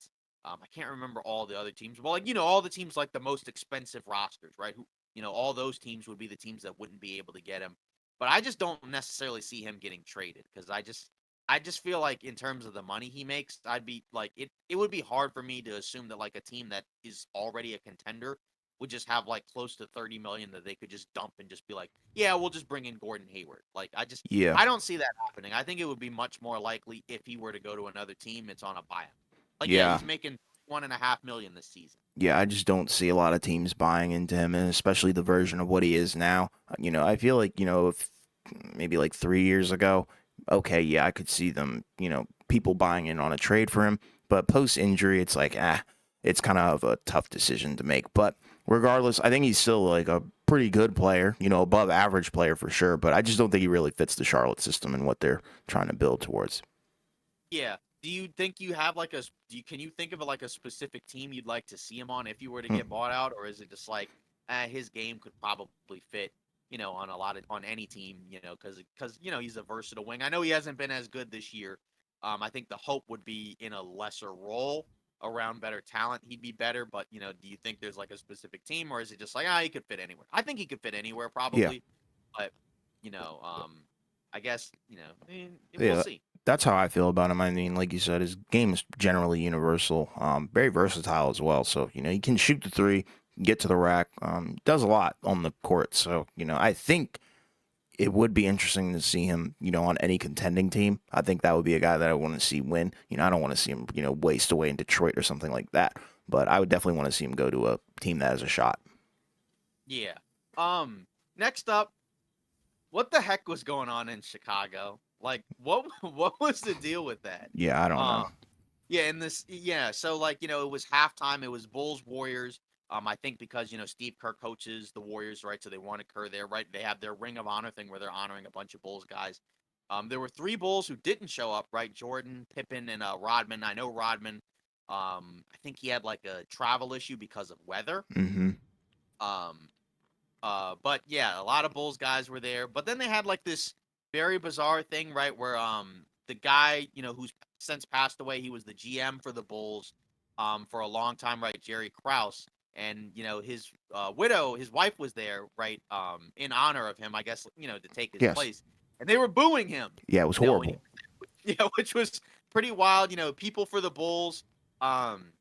I can't remember all the other teams. Well, like all the teams like the most expensive rosters, right? Who all those teams would be the teams that wouldn't be able to get him. But I just don't necessarily see him getting traded because I just feel like in terms of the money he makes, I'd be like it would be hard for me to assume that like a team that is already a contender would just have like close to 30 million that they could just dump and just be like, yeah, we'll just bring in Gordon Hayward. Like Yeah. I don't see that happening. I think it would be much more likely if he were to go to another team, it's on a buyout. Like, yeah, Yeah. he's making 1.5 million this season. Yeah, I just don't see a lot of teams buying into him, and especially the version of what he is now. I feel like, if maybe like 3 years ago, okay, yeah, I could see them, people buying in on a trade for him. But post injury, it's like, it's kind of a tough decision to make. But regardless, I think he's still like a pretty good player, above average player for sure. But I just don't think he really fits the Charlotte system and what they're trying to build towards. Yeah. Do you think you have like can you think of like a specific team you'd like to see him on if you were to Hmm. get bought out, or is it just like his game could probably fit, on any team, because he's a versatile wing. I know he hasn't been as good this year. I think the hope would be in a lesser role around better talent, he'd be better. But do you think there's like a specific team, or is it just like he could fit anywhere? I think he could fit anywhere Yeah. probably, but you know, I guess we'll Yeah, see. that's how I feel about him. I mean, like you said, his game is generally universal, very versatile as well. So, he can shoot the three, get to the rack, does a lot on the court. So, I think it would be interesting to see him, on any contending team. I think that would be a guy that I want to see win. I don't want to see him, waste away in Detroit or something like that. But I would definitely want to see him go to a team that has a shot. Yeah. Next up, what the heck was going on in Chicago? Like, what what was the deal with that? Yeah, I don't know. Um, yeah, so like, it was halftime, it was Bulls Warriors. I think because, Steve Kerr coaches the Warriors, right? So they wanted Kerr there, right? They have their Ring of Honor thing where they're honoring a bunch of Bulls guys. There were three Bulls who didn't show up, right? Jordan, Pippen, and Rodman. I know Rodman. I think he had like a travel issue because of weather. Mm-hmm. Um, but yeah, a lot of Bulls guys were there. But then they had like this very bizarre thing, right? Where the guy, who's since passed away, he was the GM for the Bulls for a long time, right? Jerry Krause. And his widow, his wife was there, right? In honor of him, I guess, to take his Yes. place. And they were booing him. Yeah, it was horrible. Yeah, which was pretty wild. People for the Bulls. Um,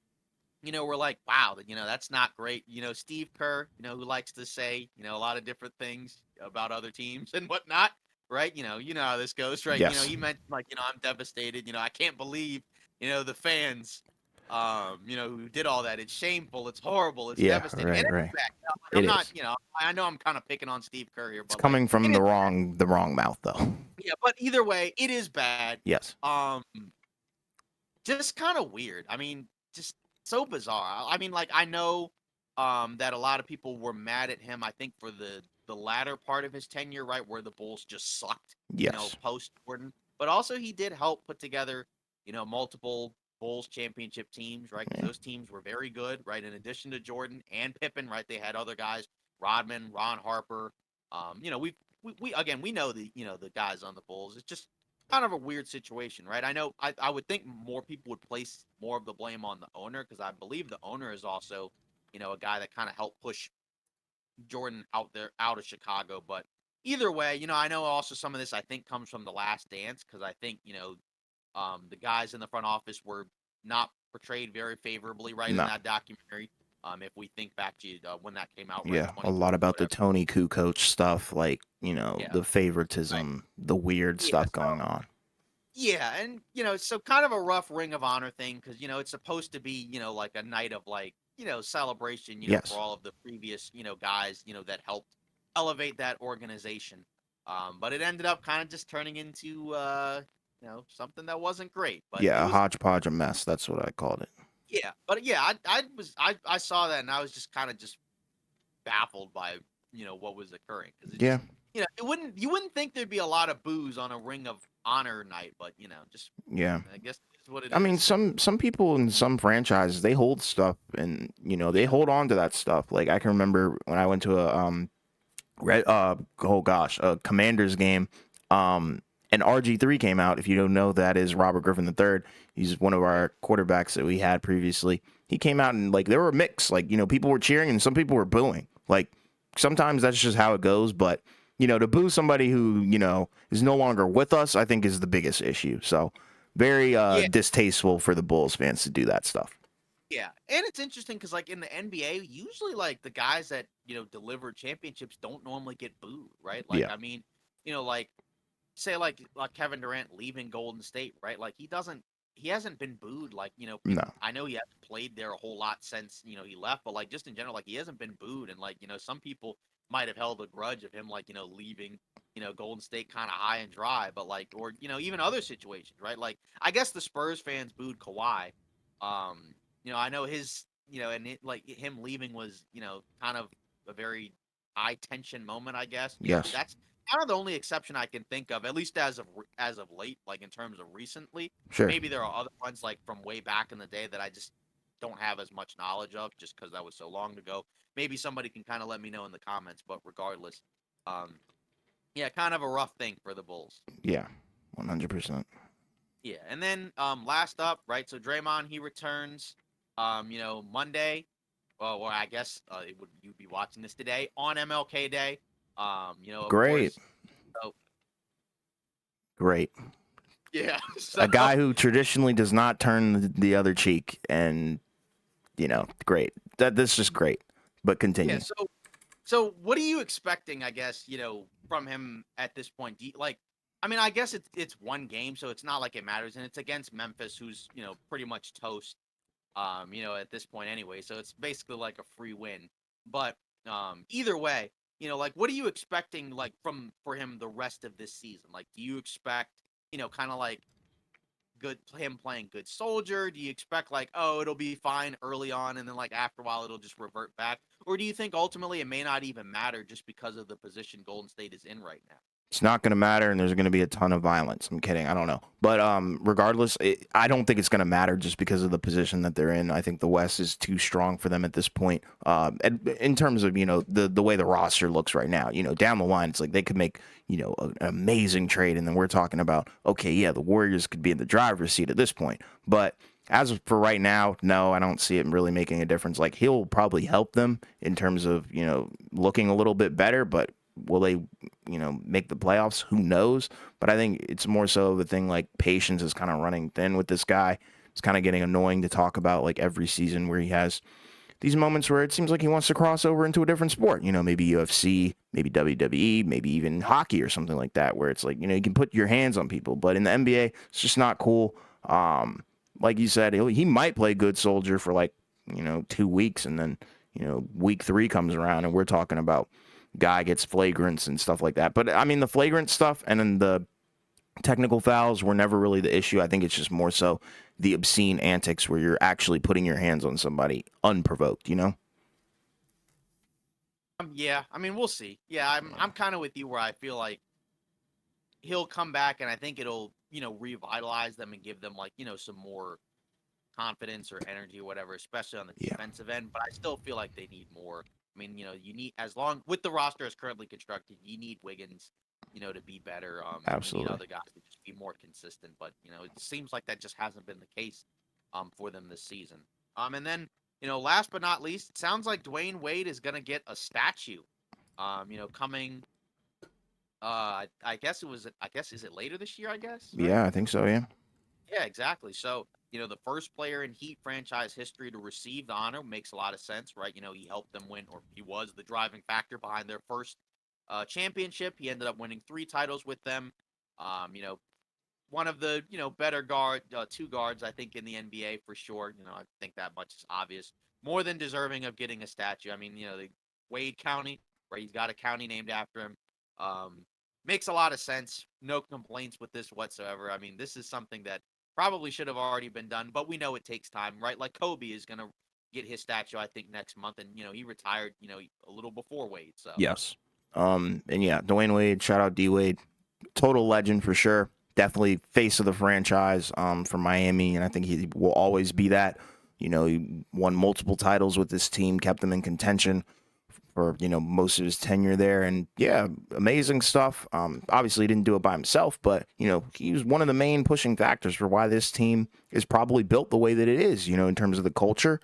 we're like, wow, that's not great. Steve Kerr, who likes to say, a lot of different things about other teams and whatnot, right? You know how this goes, right? Yes. He meant like, I'm devastated. I can't believe, the fans, who did all that. It's shameful. It's horrible. It's Yeah, devastating. And right, it's right. bad. Like, It I'm not, is. I know I'm kind of picking on Steve Kerr here, It's but like, coming from it is, the wrong mouth though. yeah, but either way, it is bad. Yes. Um, just kind of weird. I mean, just so bizarre. I mean, like I know that a lot of people were mad at him, I think for the latter part of his tenure, right, where the Bulls just sucked, Yes. post Jordan. But also he did help put together, multiple Bulls championship teams, right? Because Yeah. those teams were very good, right? In addition to Jordan and Pippen, right? They had other guys, Rodman, Ron Harper. We again we know the guys on the Bulls. It's just kind of a weird situation, right? I know I would think more people would place more of the blame on the owner because I believe the owner is also, a guy that kind of helped push Jordan out of Chicago. But either way, I know also some of this I think comes from The Last Dance because I think, the guys in the front office were not portrayed very favorably, right, in No. that documentary. If we think back to when that came out, right, Yeah, a 2020, lot about the whatever. Tony Kukoc stuff, like, Yeah, the right. favoritism, the weird Yeah. stuff going on. Yeah, and so kind of a rough Ring of Honor thing because it's supposed to be like a night of like celebration for Yes. all of the previous guys that helped elevate that organization. But it ended up kind of just turning into something that wasn't great. But it Yeah, a was hodgepodge of mess. That's what I called it. yeah, but yeah, I saw that and I was just kind of just baffled by what was occurring because it Yeah. just you wouldn't think there'd be a lot of booze on a Ring of Honor night, but just Yeah. I guess it's what it I mean, is. some people in some franchises they hold stuff and they Yeah. hold on to that stuff. Like I can remember when I went to a red oh gosh, a Commanders game. And RG3 came out. If you don't know, that is Robert Griffin III. He's one of our quarterbacks that we had previously. He came out and like there were mixed. Like, people were cheering and some people were booing. Like sometimes that's just how it goes. But to boo somebody who is no longer with us, I think is the biggest issue. So very Yeah, distasteful for the Bulls fans to do that stuff. yeah, and it's interesting because like in the NBA, usually like the guys that deliver championships don't normally get booed, right? Like, Yeah. I mean, like say like Kevin Durant leaving Golden State, right? Like he hasn't been booed. Like No. I know he hasn't played there a whole lot since he left, but like just in general, like he hasn't been booed, and like some people might have held a grudge of him like leaving Golden State kind of high and dry, but like or even other situations, right? Like I guess the Spurs fans booed Kawhi. I know his and like him leaving was kind of a very high tension moment, I guess. Yes. That's kind of the only exception I can think of, at least as of late, like in terms of recently. Sure. Maybe there are other ones like from way back in the day that I just don't have as much knowledge of, just because that was so long ago. Maybe somebody can kind of let me know in the comments. But regardless, yeah, kind of a rough thing for the Bulls. Yeah. 100%. Yeah, and then last up, right? So Draymond he returns, Monday. Well, I guess you'd be watching this today on MLK Day. Of Great. course. So, Great. yeah. So, A guy who traditionally does not turn the other cheek, and great. That's just great. But continue. yeah. So what are you expecting? I guess from him at this point. I mean, I guess it's one game, so it's not like it matters, and it's against Memphis, who's pretty much toast. At this point anyway. So it's basically like a free win. But either way, like what are you expecting like for him the rest of this season? Like, do you expect, kind of like him playing good soldier? Do you expect like, oh, it'll be fine early on and then like after a while it'll just revert back? Or do you think ultimately it may not even matter just because of the position Golden State is in right now? It's not going to matter, and there's going to be a ton of violence. I'm kidding. I don't know. But regardless, I don't think it's going to matter just because of the position that they're in. I think the West is too strong for them at this point. In terms of, the way the roster looks right now, down the line, it's like they could make, an amazing trade. And then we're talking about, okay, yeah, the Warriors could be in the driver's seat at this point. But as for right now, no, I don't see it really making a difference. Like, he'll probably help them in terms of, looking a little bit better, but will they, make the playoffs? Who knows? But I think it's more so the thing like patience is kind of running thin with this guy. It's kind of getting annoying to talk about like every season where he has these moments where it seems like he wants to cross over into a different sport, maybe UFC, maybe WWE, maybe even hockey or something like that, where it's like, you can put your hands on people. But in the NBA, it's just not cool. Like you said, he might play good soldier for like, 2 weeks, and then, week 3 comes around and we're talking about guy gets flagrants and stuff like that. But I mean, the flagrant stuff and then the technical fouls were never really the issue. I think it's just more so the obscene antics where you're actually putting your hands on somebody unprovoked, Yeah, I mean, we'll see. Yeah, I'm kind of with you where I feel like he'll come back and I think it'll, revitalize them and give them like, some more confidence or energy or whatever, especially on the Yeah. defensive end. But I still feel like they need more. I mean, you need as long with the roster as currently constructed, you need Wiggins, to be better. Absolutely. You need other guys to just be more consistent. But it seems like that just hasn't been the case, for them this season. And then last but not least, it sounds like Dwayne Wade is gonna get a statue. Coming. I guess is it later this year? I guess. Right? Yeah, I think so. Yeah. Yeah, exactly. So, the first player in Heat franchise history to receive the honor makes a lot of sense, right? He helped them win, or he was the driving factor behind their first championship. He ended up winning 3 titles with them. One of the, better two guards, I think, in the NBA for sure. I think that much is obvious. More than deserving of getting a statue. I mean, the Wade County, right? He's got a county named after him. Makes a lot of sense. No complaints with this whatsoever. I mean, this is something that probably should have already been done, but we know it takes time, right? Like Kobe is going to get his statue, I think, next month, and he retired, a little before Wade. So Yes. And yeah, Dwayne Wade, shout out D Wade, total legend for sure. Definitely face of the franchise for Miami, and I think he will always be that. He won multiple titles with this team, kept them in contention for most of his tenure there. And yeah, amazing stuff. Obviously he didn't do it by himself, but he was one of the main pushing factors for why this team is probably built the way that it is. In terms of the culture.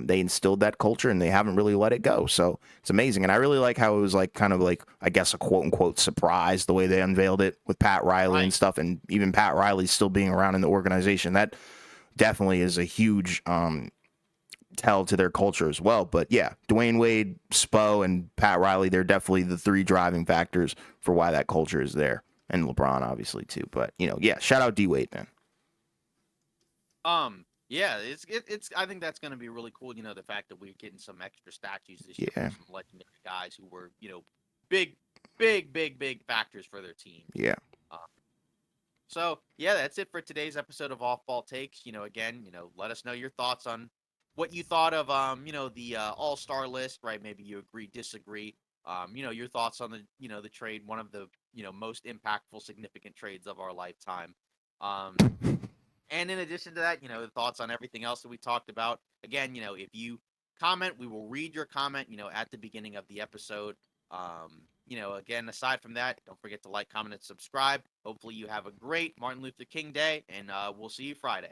They instilled that culture and they haven't really let it go. So it's amazing. And I really like how it was like kind of like, I guess, a quote unquote surprise the way they unveiled it with Pat Riley and Right. stuff. And even Pat Riley still being around in the organization. That definitely is a huge tell to their culture as well. But yeah, Dwayne Wade, Spo, and Pat Riley, they're definitely the three driving factors for why that culture is there. And LeBron, obviously, too. But, yeah, shout out D Wade, man. Yeah, it's I think that's going to be really cool. The fact that we're getting some extra statues this year Yeah, for some legendary guys who were big, big factors for their teams. yeah. Uh, so yeah, that's it for today's episode of Off Ball Takes. Again, let us know your thoughts on what you thought of the All Star list. Right? Maybe you agree, disagree. Your thoughts on the trade, one of the most impactful, significant trades of our lifetime. Um, and in addition to that, the thoughts on everything else that we talked about. Again, if you comment, we will read your comment, at the beginning of the episode. Again, aside from that, don't forget to like, comment, and subscribe. Hopefully, you have a great Martin Luther King Day, and we'll see you Friday.